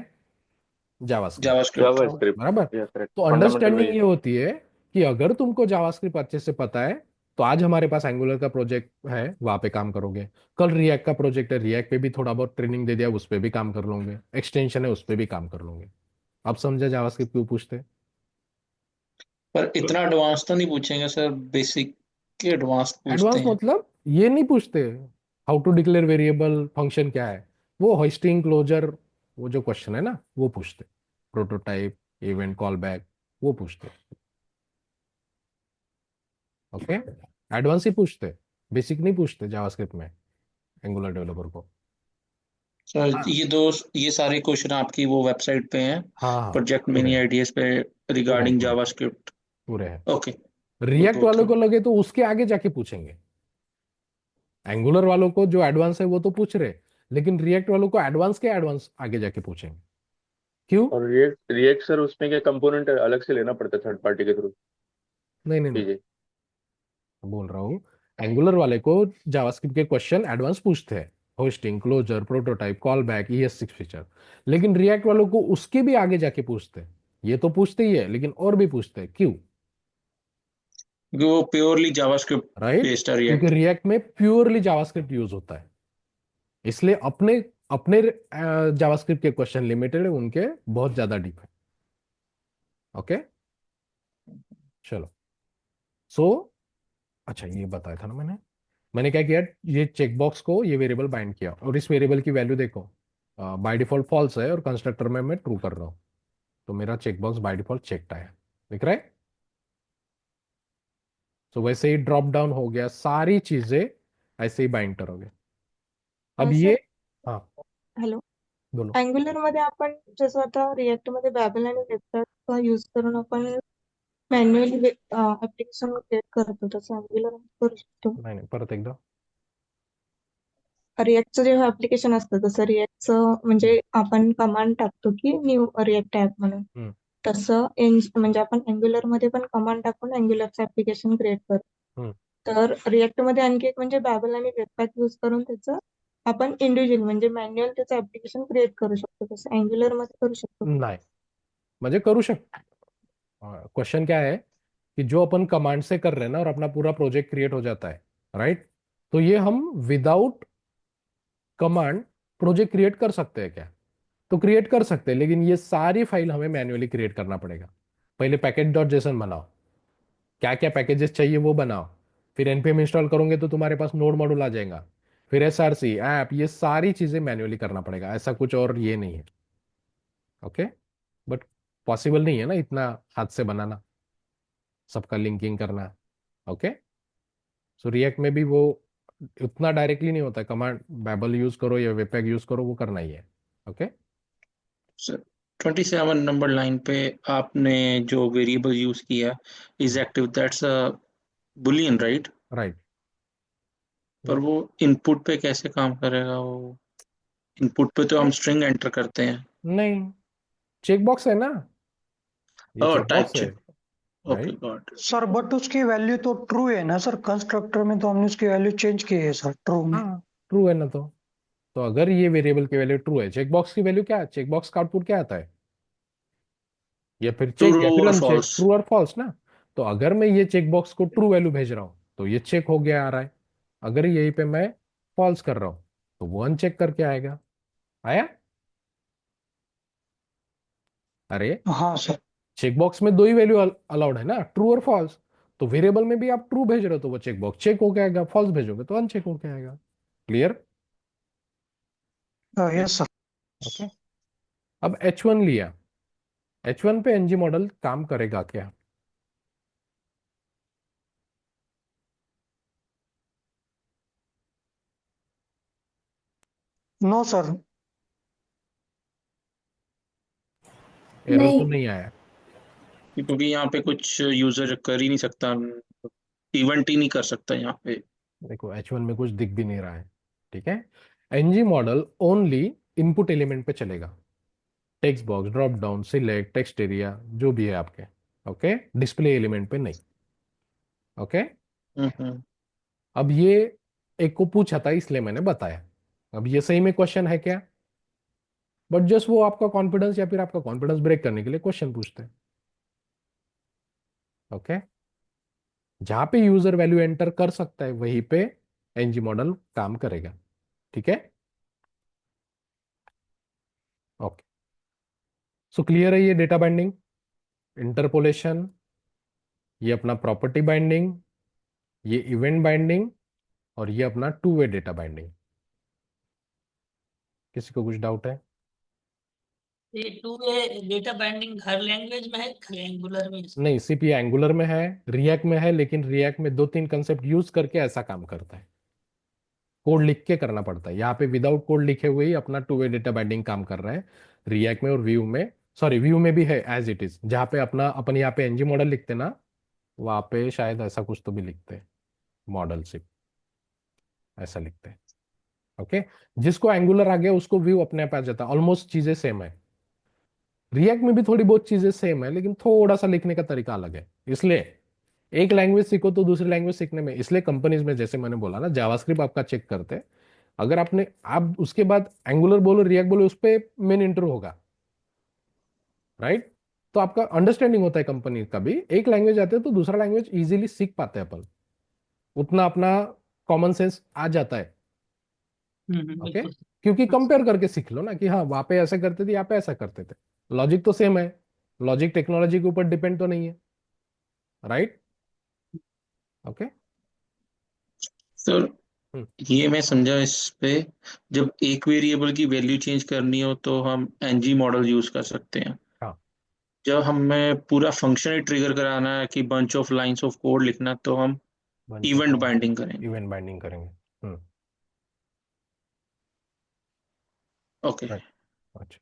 JavaScript, JavaScript. बराबर। जावास्क्रिप्ट, या करेक्ट, तो फंडामेंटल अंडरस्टैंडिंग वही ये होती है कि अगर तुमको जावास्क्रिप्ट अच्छे से पता है, तो आज हमारे पास एंगुलर का प्रोजेक्ट है, वहां पे काम करोगे। कल रिएक्ट का प्रोजेक्ट है, रिएक्ट पे भी थोड़ा बहुत ट्रेनिंग दे दिया, उस पे भी काम कर लोगे। एक्सटेंशन है, उस पे भी काम कर लोगे। अब समझा जावास्क्रिप्ट क्यों पूछते? पर इतना एडवांस तो नहीं पूछेंगे सर, बेसिक के एडवांस पूछते एडवांस हैं। मतलब ये नहीं पूछते how to declare variable, function क्या है, वो होस्टिंग क्लोजर, वो जो क्वेश्चन है ना, वो पूछते। प्रोटोटाइप, इवेंट, कॉल बैक, वो पूछते। ओके, एडवांस ही पूछते, बेसिक नहीं पूछते जावास्क्रिप्ट में एंगुलर डेवलपर को। सर हाँ, ये सारे क्वेश्चन आपकी वो वेबसाइट पे हैं, हाँ, हाँ, प्रोजेक्ट पूरे मिनी हैं, आइडियाज पे, पूरे हैं, रिगार्डिंग पूरे, जावास्क्रिप्ट। पूरे हैं। ओके, वो रिएक्ट गो वालों थ्रू। को लगे तो उसके आगे जाके पूछेंगे। एंगुलर वालों को जो एडवांस है वो तो पूछ रहे, लेकिन रिएक्ट वालों को एडवांस के एडवांस आगे जाके पूछेंगे। क्यों? और रिएक्ट रिएक्ट सर, उसमें क्या कंपोनेंट अलग से लेना पड़ता है थर्ड पार्टी के थ्रू? नहीं, नहीं, नहीं, चीजें। बोल रहा हूँ, एंगुलर वाले को जावास्क्रिप्ट के क्वेश्चन एडवांस पूछते हैं, hosting, closure, prototype, call back, ES6 feature. लेकिन रिएक्ट वालों को उसके भी आगे जाके पूछते हैं। ये तो पूछते ही है, लेकिन और भी पूछते हैं। क्यों? क्योंकि वो प्योरली जावास्क्रिप्ट राइट, बेस्ड है क्योंकि रिएक्ट। रिएक्ट में प्योरली जावास्क्रिप्ट यूज होता है, इसलिए अपने अपने जावास्क्रिप्ट के क्वेश्चन लिमिटेड है, उनके बहुत ज्यादा डीप है। ओके, चलो। सो अच्छा, ये बताया था ना मैंने। मैंने क्या किया, ये चेकबॉक्स को ये वेरिएबल बाइंड किया, और इस वेरिएबल की वैल्यू देखो, बाय डिफॉल्ट फॉल्स है, और कंस्ट्रक्टर में मैं ट्रू कर रहा हूँ, तो मेरा चेकबॉक्स बाय डिफॉल्ट चेक्ड आया, दिख रहा है। तो वैसे ही ड्रॉप डाउन हो गया, सारी चीजें ऐसे ही बाइंड करोगे। अब ये, सर हाँ, हॅलो. बोलो। अँग्युलर मध्ये आपण जसं आता रिएक्ट मध्ये बॅबल आणि वेबपॅकचा यूज करून आपण मॅन्युअली ऍप्लिकेशन क्रिएट करतो, तसं अँग्युलर करू शकतो. नाही, नाही, परत एकदा. रिएक्टचं जेव्हा ऍप्लिकेशन असतं, तसं रिएक्टचं म्हणजे आपण कमांड टाकतो की न्यू रिएक्ट ऍप म्हणून, हम्म, तसं म्हणजे आपण अँग्युलर मध्ये पण कमांड टाकून अँग्युलरचं ऍप्लिकेशन क्रिएट करतो. हम्म. तर रिएक्ट मध्ये आणखी एक म्हणजे बॅबल आणि वेबपॅक यूज करून त्याचं आपण इंडिव्हिज्युअल म्हणजे मॅन्युअल त्याचं ऍप्लिकेशन क्रिएट करू शकतो, तसं अँग्युलर मध्ये करू शकतो. नाही, म्हणजे करू शकतो। क्वेश्चन क्या है कि जो अपन कमांड से कर रहे हैं ना, और अपना पूरा प्रोजेक्ट क्रिएट हो जाता है, राइट, तो ये हम विदाउट कमांड प्रोजेक्ट क्रिएट कर सकते हैं क्या? तो क्रिएट कर सकते हैं, लेकिन ये सारी फाइल हमें मैन्युअली क्रिएट करना पड़ेगा। पहले पैकेज.जेसन बनाओ, क्या क्या पैकेजेस चाहिए वो बनाओ, फिर npm इंस्टॉल करोगे तो तुम्हारे पास नोड मॉड्यूल आ जाएगा, फिर SRC ऐप, ये सारी चीजें मैन्युअली करना पड़ेगा, ऐसा कुछ और ये नहीं है। ओके, बट पॉसिबल नहीं है ना इतना हाथ से बनाना, सबका लिंकिंग करना। ओके, सो रिएक्ट में भी वो उतना डायरेक्टली नहीं होता है, कमांड बैबल यूज करो या वेबपैक यूज करो, वो करना ही है। ओके, सर 27 नंबर लाइन पे आपने जो वेरिएबल यूज किया is active, that's a Boolean right? Right. पर वो इनपुट पे कैसे काम करेगा वो? इनपुट पे तो हम स्ट्रिंग एंटर करते हैं। नहीं, चेक बॉक्स है ना, ये ओह, चेक टाइप बॉक्स है, check. Okay, right. Got. Sir but उसकी वैल्यू तो ट्रू है ना सर, कंस्ट्रक्टर में तो हमने उसकी वैल्यू चेंज की है सर, ट्रू में। हाँ, ट्रू है ना, तो अगर ये वेरिएबल की वैल्यू ट्रू है, चेक बॉक्स की वैल्यू क्या है, चेक बॉक्स का आउटपुट क्या आता है, या फिर चेक या ट्रू फिर और अनचेक, फॉल्स। ट्रू और फॉल्स ना। तो अगर मैं ये चेक बॉक्स को ट्रू वैल्यू भेज रहा हूँ तो ये चेक हो गया आ रहा है। अगर यहीं पे मैं फॉल्स कर रहा हूँ तो वो अनचेक करके आएगा। आया? अरे, हाँ सर। चेक बॉक्स में दो ही वैल्यू अलाउड है ना, ट्रू और फॉल्स। तो वेरिएबल में भी आप ट्रू भेज रहे हो तो वो चेक बॉक्स चेक होके आएगा, फॉल्स भेजोगे तो अनचेक होके आएगा। क्लियर? Yes sir. ओके। अब H1 लिया, H1 पे एनजी मॉडल काम करेगा क्या? No sir. एरर तो नहीं। नहीं आया? क्योंकि यहाँ पे कुछ यूजर कर ही नहीं सकता, इवेंट ही नहीं कर सकता यहाँ पे। देखो H1 में कुछ दिख भी नहीं रहा है, ठीक है। NG model only input element पे चलेगा, text box, drop down, select, text area, जो भी है आपके। ओके, डिस्प्ले एलिमेंट पे नहीं। ओके। हम्म। अब ये एक को पूछा था इसलिए मैंने बताया। अब ये सही में क्वेश्चन है क्या? बट जस्ट वो आपका कॉन्फिडेंस या फिर आपका कॉन्फिडेंस ब्रेक करने के लिए क्वेश्चन पूछते हैं। ओके। जहां पे यूजर वैल्यू एंटर कर सकता है वहीं पे एनजी मॉडल काम करेगा। ठीक है। ओके। सो क्लियर है ये डेटा बाइंडिंग, इंटरपोलेशन, ये अपना प्रॉपर्टी बाइंडिंग, ये इवेंट बाइंडिंग, और ये अपना टू वे डेटा बाइंडिंग। किसी को कुछ डाउट है? ये to way data binding her language में है, हर एंगुलर में है? नहीं, सिर्फ ये एंगुलर में है, रिएक्ट में है, लेकिन रिएक्ट में दो तीन कंसेप्ट यूज करके ऐसा काम करता है। कोड लिख के करना पड़ता है, यहाँ पे विदाउट कोड लिखे हुए ही अपना टू वे डेटा बाइंडिंग काम कर रहा है रिएक्ट में और व्यू में। सॉरी, व्यू में भी है एज इट इज, जहाँ पे अपना अपन यहाँ पे एनजी मॉडल लिखते ना, वहाँ पे शायद ऐसा कुछ तो भी लिखते हैं, मॉडल सिर्फ ऐसा लिखते हैं। ओके। जिसको एंगुलर आ गया उसको व्यू अपने आप आ जाता है, ऑलमोस्ट चीजें सेम है। रिएक्ट में भी थोड़ी बहुत चीजें सेम है, लेकिन थोड़ा सा लिखने का तरीका अलग है। इसलिए एक लैंग्वेज सीखो तो दूसरी लैंग्वेज सीखने में, इसलिए कंपनीज में जैसे मैंने बोला ना, जावास्क्रिप्ट आपका चेक करते हैं। अगर आपने आप उसके बाद एंगुलर बोलो, रिएक्ट बोलो, उस पर मेन इंटरव्यू होगा, राइट। तो आपका अंडरस्टैंडिंग होता है कंपनी का भी। एक लैंग्वेज आते हैं तो दूसरा लैंग्वेज इजीली सीख पाते हैं अपन, उतना अपना कॉमन सेंस आ जाता है। ओके। बिल्कुल। क्योंकि कंपेयर करके सीख लो ना कि हाँ वहां पे ऐसा करते थे, यहाँ पे ऐसा करते थे, लॉजिक तो सेम है, लॉजिक टेक्नोलॉजी के ऊपर डिपेंड तो नहीं है, राइट। ओके। सर, ये मैं समझा इस पे, जब एक वेरिएबल की वैल्यू चेंज करनी हो तो हम एनजी मॉडल यूज कर सकते हैं। हाँ, जब हमें पूरा फंक्शन ही ट्रिगर कराना है कि bunch of lines of code लिखना, तो हम बंच ऑफ इवेंट बाइंडिंग करेंगे। इवेंट बाइंडिंग करेंगे। ओके। राइट। अच्छा,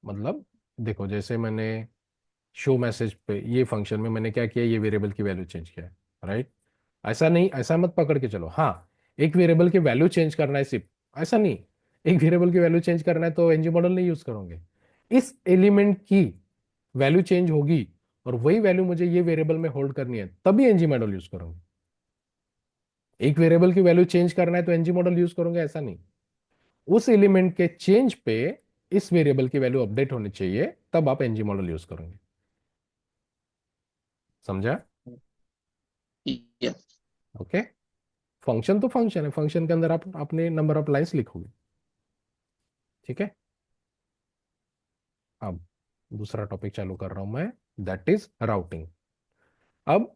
मतलब देखो, जैसे मैंने शो मैसेज पे ये फंक्शन में मैंने क्या किया, ये वेरिएबल की वैल्यू चेंज किया है, राइट। ऐसा नहीं, ऐसा मत पकड़ के चलो हाँ एक वेरिएबल की वैल्यू चेंज करना है सिर्फ, ऐसा नहीं। एक वेरिएबल की वैल्यू चेंज करना है तो एनजी मॉडल नहीं यूज करोगे, इस एलिमेंट की वैल्यू चेंज होगी और वही वैल्यू मुझे ये वेरिएबल में होल्ड करनी है, तभी एनजी मॉडल यूज करोगे। एक वेरिएबल की वैल्यू चेंज करना है तो एनजी मॉडल यूज करोगे, ऐसा नहीं। उस एलिमेंट के चेंज पे इस वेरिएबल की वैल्यू अपडेट होनी चाहिए, तब आप एनजी मॉडल यूज करोगे। समझा? या ओके। फंक्शन तो फंक्शन है, फंक्शन के अंदर आप अपने नंबर ऑफ लाइंस लिखोगे। ठीक है। अब दूसरा टॉपिक चालू कर रहा हूं मैं, दैट इज राउटिंग। अब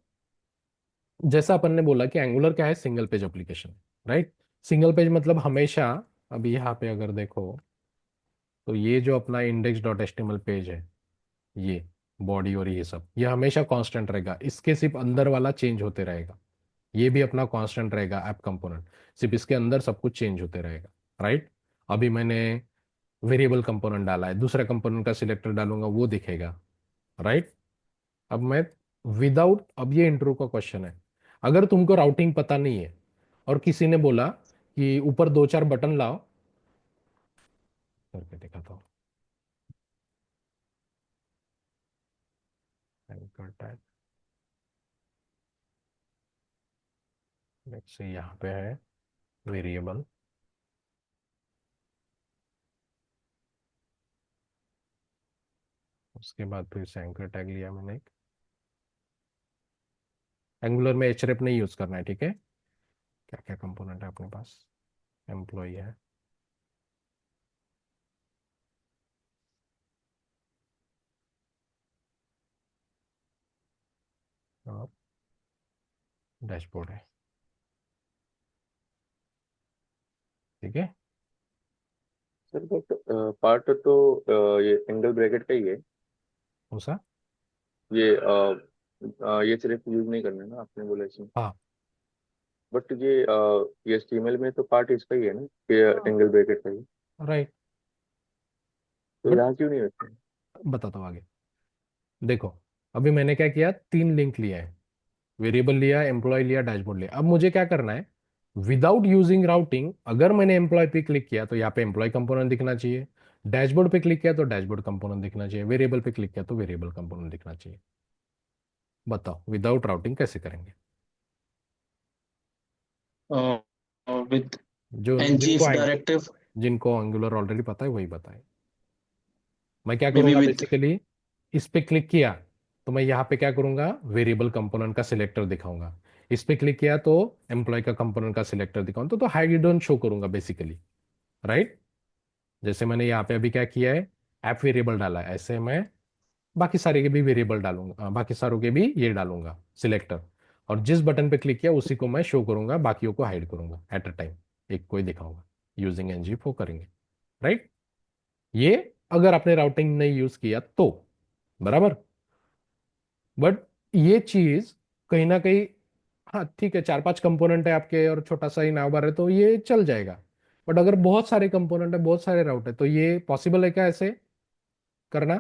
जैसा अपन ने बोला कि एंगुलर क्या है, single page application, right. Single page मतलब हमेशा, अभी यहाँ पे अगर देखो तो ये जो अपना इंडेक्स डॉट एचटीएमएल पेज है, ये बॉडी और ये सब, ये हमेशा कांस्टेंट रहेगा, इसके सिर्फ अंदर वाला चेंज होते रहेगा। ये भी अपना कांस्टेंट रहेगा ऐप कंपोनेंट, सिर्फ इसके अंदर सब कुछ चेंज होते रहेगा, राइट। अभी मैंने वेरिएबल कंपोनेंट डाला है, दूसरा कंपोनेंट का सिलेक्टर डालूंगा वो दिखेगा, राइट। अब मैं विदाउट, अब ये इंट्रो का क्वेश्चन है, अगर तुमको राउटिंग पता नहीं है और किसी ने बोला कि ऊपर दो चार बटन लाओ करके दिखाता हूँ। एंकर टैग लेट्स से यहाँ पे है वेरिएबल, उसके बाद फिर से एंकर टैग लिया मैंने एक। एंगुलर में href नहीं यूज करना है, ठीक है। क्या क्या कंपोनेंट है अपने पास, एम्प्लॉय है, और डैशबोर्ड है, ठीक है। सर बट पार्ट तो ये एंगल ब्रैकेट का ही है। कौन सा? ये सिर्फ यूज नहीं करना है ना, आपने बोला इसमें। हाँ बट ये HTML में तो पार्ट इसका ही है ना, ये एंगल ब्रैकेट का ही। राइट, तो बट यहाँ क्यों नहीं होता? बताता हूँ आगे। देखो अभी मैंने क्या किया, 3 लिंक लिया है, वेरिएबल लिया, एम्प्लॉय लिया, डैशबोर्ड लिया। अब मुझे क्या करना है, विदाउट यूजिंग राउटिंग अगर मैंने एम्प्लॉय पे क्लिक किया तो यहाँ पे एम्प्लॉय कंपोनेंट दिखना चाहिए, डैशबोर्ड पे क्लिक किया तो डैशबोर्ड कंपोनेंट दिखना चाहिए, वेरिएबल पे क्लिक किया तो वेरिएबल कंपोनेंट दिखना चाहिए। बताओ विदाउट राउटिंग कैसे करेंगे? विद जो ngif डायरेक्टिव, जिनको एंगुलर ऑलरेडी पता है वही बताए। मैं क्या मे बी करूंगा विद बेसिकली, इस पे क्लिक किया तो मैं यहाँ पे क्या करूंगा, वेरिएबल कंपोनेंट का सिलेक्टर दिखाऊंगा। इस पे क्लिक किया तो एम्प्लॉय का कंपोनेंट का सिलेक्टर दिखाऊंगा, तो हाइड शो करूंगा बेसिकली, राइट। जैसे मैंने यहाँ पे अभी क्या किया है, ऐप वेरिएबल डाला है, ऐसे मैं बाकी सारे के भी वेरिएबल डालूंगा, बाकी सारों के भी ये डालूंगा सिलेक्टर, और जिस बटन पे क्लिक किया उसी को मैं शो करूंगा, बाकियों को हाइड करूंगा एट अ टाइम, एक को ही दिखाऊंगा। यूजिंग ngFlow करेंगे, राइट। ये अगर आपने राउटिंग नहीं यूज किया तो, बराबर। बट ये चीज कहीं ना कहीं, हाँ ठीक है, 4-5 कंपोनेंट है आपके और छोटा सा ही नाव बार है तो ये चल जाएगा। बट अगर बहुत सारे कंपोनेंट है, बहुत सारे राउट है, तो ये पॉसिबल है क्या ऐसे करना,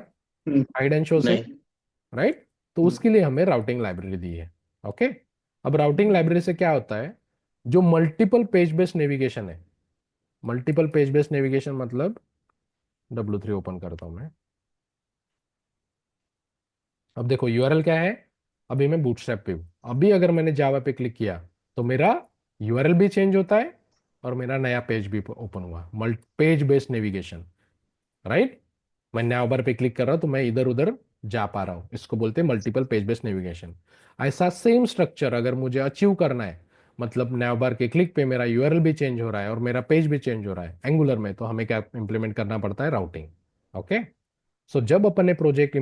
हाइड एंड शो से, नहीं। राइट। तो उसके लिए हमें राउटिंग लाइब्रेरी दी है, ओके। अब राउटिंग लाइब्रेरी से क्या होता है, जो मल्टीपल पेज बेस्ड नेविगेशन है, मल्टीपल पेज बेस्ड नेविगेशन मतलब, W3 ओपन करता हूं मैं। अब देखो यूआरएल क्या है, अभी मैं बूटस्ट्रैप पे हूँ, अभी अगर मैंने जावा पे क्लिक किया तो मेरा यूआरएल भी चेंज होता है और मेरा नया पेज भी ओपन हुआ, multi page based navigation, right. मैं नया बार पे क्लिक कर रहा हूं तो मैं इधर उधर जा पा रहा हूं, इसको बोलते हैं मल्टीपल पेज बेस्ड नेविगेशन। ऐसा सेम स्ट्रक्चर अगर मुझे अचीव करना है, मतलब नया बार के क्लिक पे मेरा यूआरएल भी चेंज हो रहा है और मेरा पेज भी चेंज हो रहा है एंगुलर में, तो हमें क्या इंप्लीमेंट करना पड़ता है, राउटिंग, ओके। सो जब अपन ने प्रोजेक्ट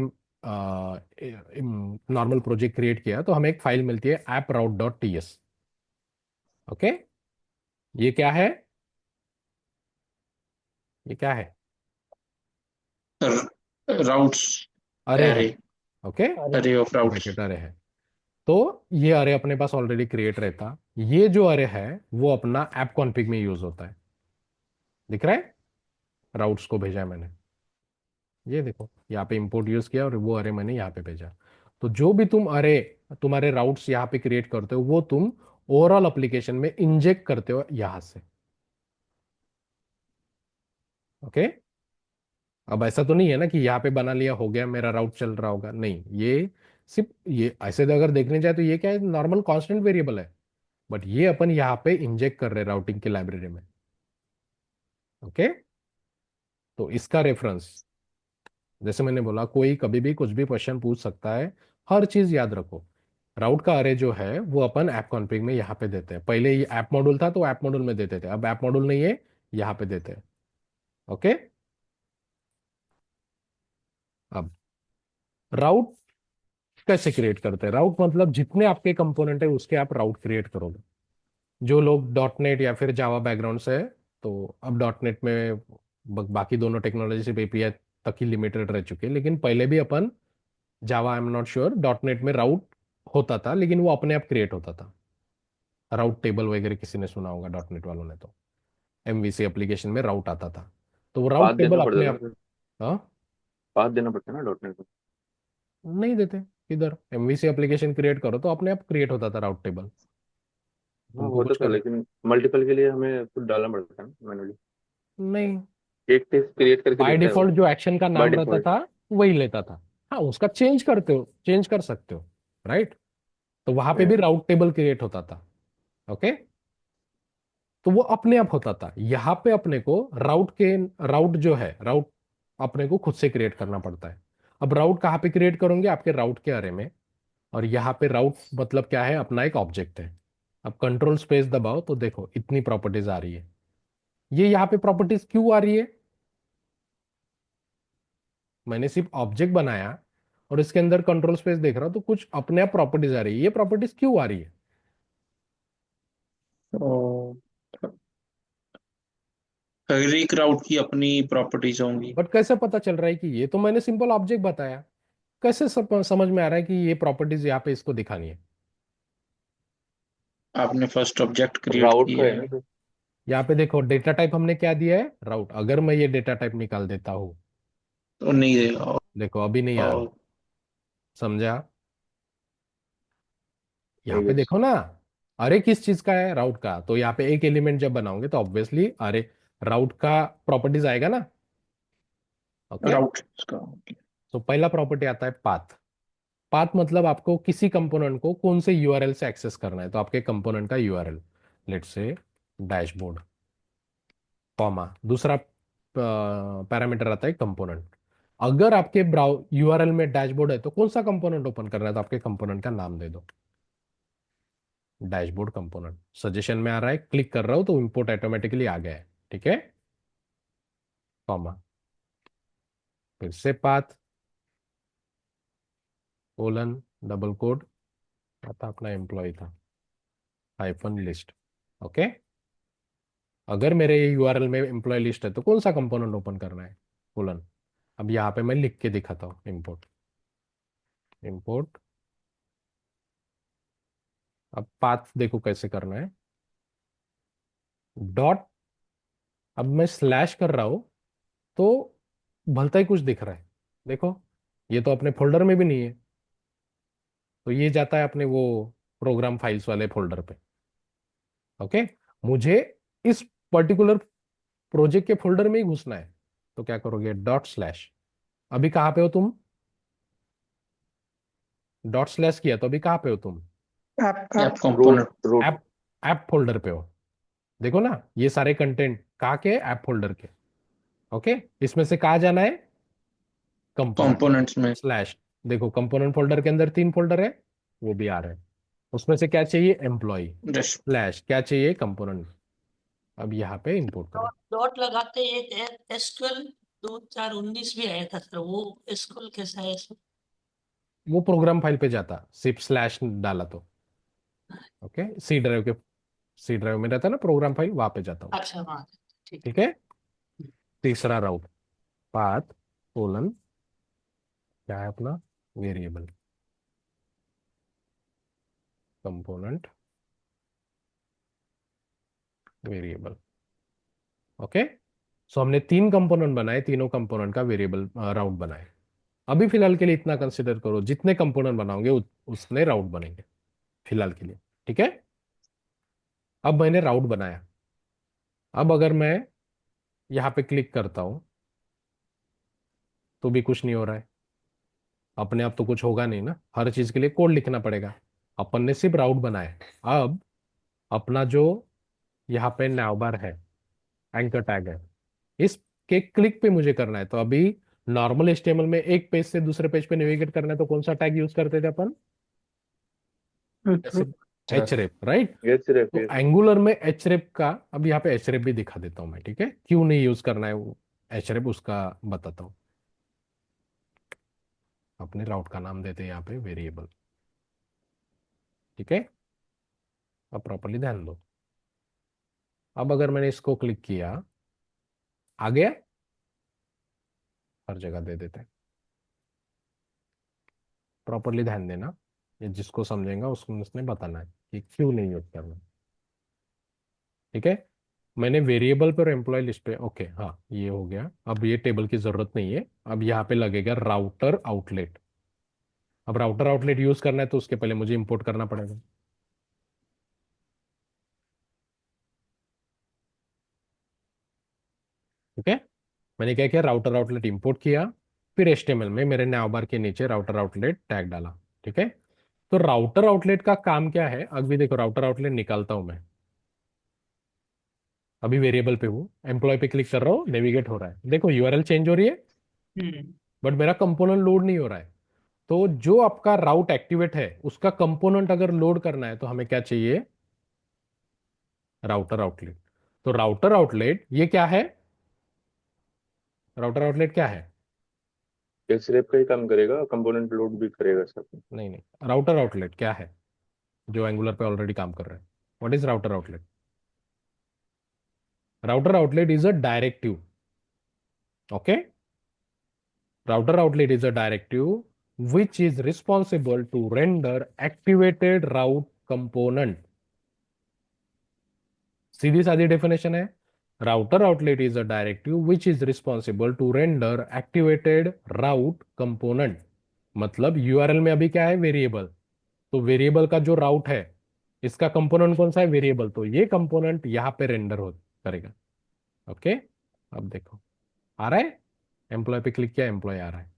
नॉर्मल प्रोजेक्ट क्रिएट किया तो हमें एक फाइल मिलती है approut.ts, ओके। ये क्या है, ये क्या है, राउट्स अरे है, एरे, ओके, अरे ऑफ राउट्स। ब्रैकेट अरे है। तो ये अरे अपने पास ऑलरेडी क्रिएट रहता, ये जो अरे है वो अपना ऐप कॉन्फ़िग में यूज होता है, दिख रहा है, राउट्स को भेजा है मैंने, ये देखो यहाँ पे इंपोर्ट यूज किया और वो अरे मैंने यहाँ पे भेजा। तो जो भी तुम अरे, तुम्हारे राउट्स यहाँ पे क्रिएट करते हो वो तुम ओवरऑल एप्लीकेशन में इंजेक्ट करते हो यहां से, ओके। अब ऐसा तो नहीं है ना कि यहाँ पे बना लिया हो गया मेरा राउट चल रहा होगा, नहीं, ये सिर्फ ये ऐसे तो अगर देखने जाए तो ये क्या है, नॉर्मल कांस्टेंट वेरिएबल है, बट ये अपन यहाँ पे इंजेक्ट कर रहे हैं राउटिंग की लाइब्रेरी में, ओके। तो इसका रेफरेंस, जैसे मैंने बोला कोई कभी भी कुछ भी क्वेश्चन पूछ सकता है, हर चीज याद रखो। राउट का अरे जो है वो अपन ऐप कॉन्फ़िग में यहाँ पे देते हैं, पहले ये ऐप मॉड्यूल था तो ऐप मॉड्यूल में देते थे, अब ऐप मॉड्यूल नहीं है, यहाँ पे देते हैं, ओके। अब राउट कैसे क्रिएट करते हैं, राउट मतलब जितने आपके कंपोनेंट है उसके आप राउट क्रिएट करोगे। जो लोग डॉट नेट या फिर जावा बैकग्राउंड से है, तो अब डॉट नेट में बाकी दोनों टेक्नोलॉजी सिर्फ एपीआई तक ही लिमिटेड रह चुके हैं, लेकिन पहले भी अपन Java, I am not sure, dot net में राउट होता था लेकिन वो अपने आप क्रिएट होता था। राउट टेबल वगैरह किसी ने सुना होगा डॉट नेट वालों ने, तो एमवीसी एप्लीकेशन में राउट आता था, तो वो पाथ राउट देना टेबल पड़ता अपने था आप, ना, हाँ, पाथ देना पड़ता है ना .NET को। नहीं देते। इधर एमवीसी एप्लीकेशन क्रिएट करो तो अपने आप क्रिएट होता था राउट टेबल, हाँ तुमको वो तो कुछ था, कर, लेकिन मल्टीपल के लिए हमें खुद डालना पड़ता है ना मैनुअली। नहीं, एक टेस्ट क्रिएट करके बाय देता है वो डिफॉल्ट जो एक्शन का बाय नाम रहता डिफॉल्ट। था वही लेता था। हाँ, उसका चेंज कर सकते हो, राइट। तो वहां पे भी राउट टेबल क्रिएट होता था। ओके, तो वो अपने आप होता था। यहाँ पे अपने को राउट जो है, राउट अपने को खुद से क्रिएट करना पड़ता है। अब राउट कहाँ पे क्रिएट करोगे? आपके राउट के अरे में। और यहाँ पे राउट मतलब क्या है? अपना एक ऑब्जेक्ट है। अब कंट्रोल स्पेस दबाओ तो देखो इतनी प्रॉपर्टीज आ रही है। ये यहाँ पे प्रॉपर्टीज क्यों आ रही है? मैंने सिर्फ ऑब्जेक्ट बनाया और इसके अंदर कंट्रोल स्पेस देख रहा हूं तो कुछ अपने आप प्रॉपर्टीज आ रही है। ये प्रॉपर्टीज क्यों आ रही है? तो हर एक राउट की अपनी प्रॉपर्टीज होंगी। बट कैसे पता चल रहा है कि ये तो मैंने सिंपल ऑब्जेक्ट बताया, कैसे समझ में आ रहा है कि ये प्रॉपर्टीज यहाँ पे इसको दिखानी है? आपने फर्स्ट ऑब्जेक्ट क्रिएट राउट का किया है ना है। सर। यहाँ पे देखो डेटा टाइप हमने क्या दिया है? राउट। अगर मैं ये डेटा टाइप निकाल देता हूँ, तो नहीं देगा। देखो अभी नहीं आ रहा। और समझा? यहाँ पे यस। देखो ना, अरे किस चीज का है? राउट का। तो यहाँ पे एक एलिमेंट जब बनाओगे तो ऑब्वियसली अरे राउट का प्रॉपर्टीज आएगा ना। ओके, राउट का। तो पहला प्रॉपर्टी आता है पाथ। पाथ मतलब आपको किसी कंपोनेंट को कौन से यूआरएल से एक्सेस करना है, तो आपके कंपोनेंट का URL, let's say dashboard, comma, दूसरा पैरामीटर आता है कंपोनेंट। अगर आपके ब्राउ यूआरएल में डैशबोर्ड है तो कौन सा कंपोनेंट ओपन करना है? तो आपके कंपोनेंट का नाम दे दो, डैशबोर्ड कंपोनेंट। सजेशन में आ रहा है, क्लिक कर रहा हूं तो इंपोर्ट ऑटोमेटिकली आ गया है। ठीक है, कॉमा, फिर से पाथ, कोलन, डबल कोड, आता अपना एम्प्लॉय था, हाइफन लिस्ट। ओके, अगर मेरे यूआरएल में एम्प्लॉय लिस्ट है तो कौन सा कंपोनेंट ओपन करना है? कोलन। अब यहाँ पे मैं लिख के दिखाता हूँ, इंपोर्ट, इंपोर्ट। अब पाथ देखो कैसे करना है, डॉट, अब मैं स्लैश कर रहा हूं तो भलता ही कुछ दिख रहा है। देखो, ये तो अपने फोल्डर में भी नहीं है, तो ये जाता है अपने वो प्रोग्राम फाइल्स वाले फोल्डर पे। ओके, मुझे इस पर्टिकुलर प्रोजेक्ट के फोल्डर में ही घुसना है, तो क्या करोगे? Dot slash. अभी कहाँ पे हो तुम? डॉट स्लैश किया तो अभी कहाँ पे हो तुम? App app app root component. Root. App, app folder पे हो। देखो ना, ये सारे कंटेंट कहाँ के? ऐप फोल्डर के। ओके, इसमें से कहाँ जाना है? कंपोनेंट कंपोनेंट्स में। स्लैश। देखो कंपोनेंट फोल्डर के अंदर 3 फोल्डर है, वो भी आ रहे हैं। उसमें से क्या चाहिए? एम्प्लॉय, जस्ट स्लैश क्या चाहिए? कंपोनेंट। अब यहाँ पे इंपोर्ट करो। डॉट लगाते एक एसक्यूएल 2019 भी आया था सर, वो एसक्यूएल कैसा है इसमें? वो प्रोग्राम फाइल पे जाता, सिर्फ स्लैश डाला तो। ओके, सी ड्राइव में रहता है ना प्रोग्राम फाइल, वहां पे जाता हूँ। अच्छा हाँ, ठीक। ठीक है, तीसरा राउट, पाथ, कोलन, क्या है अपना? Variable, component, variable. ओके, सो हमने 3 कंपोनेंट बनाए, तीनों कंपोनेंट का वेरिएबल राउट बनाए। अभी फिलहाल के लिए इतना कंसिडर करो, जितने कंपोनेंट बनाओगे उतने राउट बनेंगे फिलहाल के लिए। ठीक है, अब मैंने राउट बनाया। अब अगर मैं यहाँ पे क्लिक करता हूं तो भी कुछ नहीं हो रहा है। अपने आप तो कुछ होगा नहीं ना, हर चीज के लिए कोड लिखना पड़ेगा। अपन ने सिर्फ राउट बनाया। अब अपना जो यहाँ पे नैवबार है, एंकर टैग है, इसके क्लिक पे मुझे करना है। तो अभी नॉर्मल एचटीएमएल में एक पेज से दूसरे पेज पे नेविगेट करना है तो कौन सा टैग यूज करते थे अपन? एचरेप, राइट। यस रेफ तो यस। एंगुलर में एचरेप का, अब यहाँ पे एचरेप भी दिखा देता हूं मैं। ठीक है, क्यों नहीं यूज करना है वो एचरेप, उसका बताता हूँ। अपने राउट का नाम देते हैं यहाँ पे वेरिएबल। ठीक है, अब प्रॉपर्ली ध्यान दो। अब अगर मैंने इसको क्लिक किया, आ गया? हर जगह दे देते हैं। प्रॉपर्ली ध्यान देना, ये जिसको समझेगा उसको उसने बताना है कि क्यों नहीं यूज करना। ठीक है, मैंने वेरिएबल पर एम्प्लॉय लिस्ट पे, ओके हाँ ये हो गया। अब ये टेबल की जरूरत नहीं है। अब यहाँ पे लगेगा राउटर आउटलेट। अब राउटर आउटलेट यूज करना है तो उसके पहले मुझे इंपोर्ट करना पड़ेगा। ठीक है, मैंने क्या किया, राउटर आउटलेट इंपोर्ट किया, फिर HTML में मेरे नावबार के नीचे राउटर आउटलेट टैग डाला। ठीक है, तो राउटर आउटलेट का काम क्या है, अभी देखो राउटर आउटलेट निकालता हूं मैं, अभी वेरिएबल पे हूँ, एम्प्लॉय पे क्लिक कर रहा हूँ, नेविगेट हो रहा है, देखो URL चेंज हो रही है, हम्म बट मेरा कंपोनेंट लोड नहीं हो रहा है। तो जो आपका राउट एक्टिवेट है उसका कंपोनेंट अगर लोड करना है तो हमें क्या चाहिए, राउटर आउटलेट। तो राउटर आउटलेट ये क्या है, राउटर आउटलेट क्या है, एसरेप का ही काम करेगा, कंपोनेंट लोड भी करेगा सब। नहीं नहीं, राउटर आउटलेट क्या है जो एंगुलर पे ऑलरेडी काम कर रहा है, what is router outlet? Router outlet is a directive. Okay, router outlet is a directive which is responsible to render activated route component। सीधी सादी डेफिनेशन है, router outlet is a directive which is responsible to render activated route component. मतलब URL में अभी क्या है, variable, तो variable का जो राउट है इसका कंपोनेंट कौन सा है, वेरिएबल, तो ये कंपोनेंट यहां पे रेंडर हो करेगा। ओके, अब देखो आ रहा है, एम्प्लॉय पे क्लिक किया, एम्प्लॉय आ रहा है।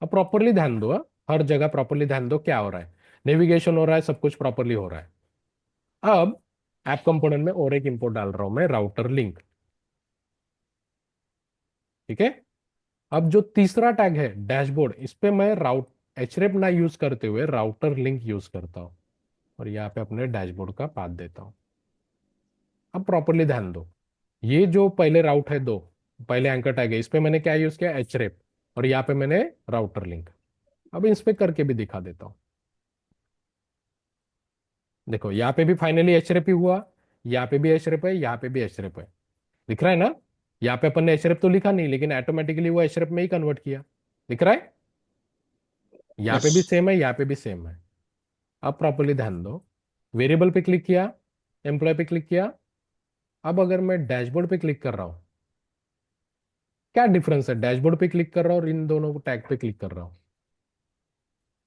अब प्रॉपरली ध्यान दो, हाँ? हर जगह प्रॉपरली ध्यान दो क्या हो रहा है, नेविगेशन हो रहा है, सब कुछ प्रॉपरली हो रहा है। अब ऐप कंपोनेंट में और एक इंपोर्ट डाल रहा हूं मैं, राउटर लिंक। ठीक है, अब जो तीसरा टैग है डैशबोर्ड, इस पे मैं राउट एचरेप ना यूज करते हुए राउटर लिंक यूज करता हूं, और यहाँ पे अपने डैशबोर्ड का पाथ देता हूं। अब प्रॉपरली ध्यान दो, ये जो पहले राउट है दो, पहले एंकर टैग है, इस पे मैंने क्या यूज किया, एचरेप, और यहाँ पे मैंने राउटर लिंक। अब इस पे करके भी दिखा देता हूं। देखो यहाँ पे भी फाइनली एचरेप ही हुआ, यहाँ पे भी एचरेप है, यहाँ पे भी एचरेप है, दिख रहा है ना? यहाँ पे अपन ने एचरेप तो लिखा नहीं, लेकिन ऑटोमेटिकली वो एचरेप में ही कन्वर्ट किया, दिख रहा है? यहाँ पे यस भी सेम है, यहाँ पे भी सेम है। अब प्रॉपरली ध्यान दो, वेरिएबल पे क्लिक किया, एम्प्लॉय पे क्लिक किया, अब अगर मैं डैशबोर्ड पे क्लिक कर रहा हूं, क्या डिफरेंस है, डैशबोर्ड पे क्लिक कर रहा हूं और इन दोनों को टैग पे क्लिक कर रहा हूं,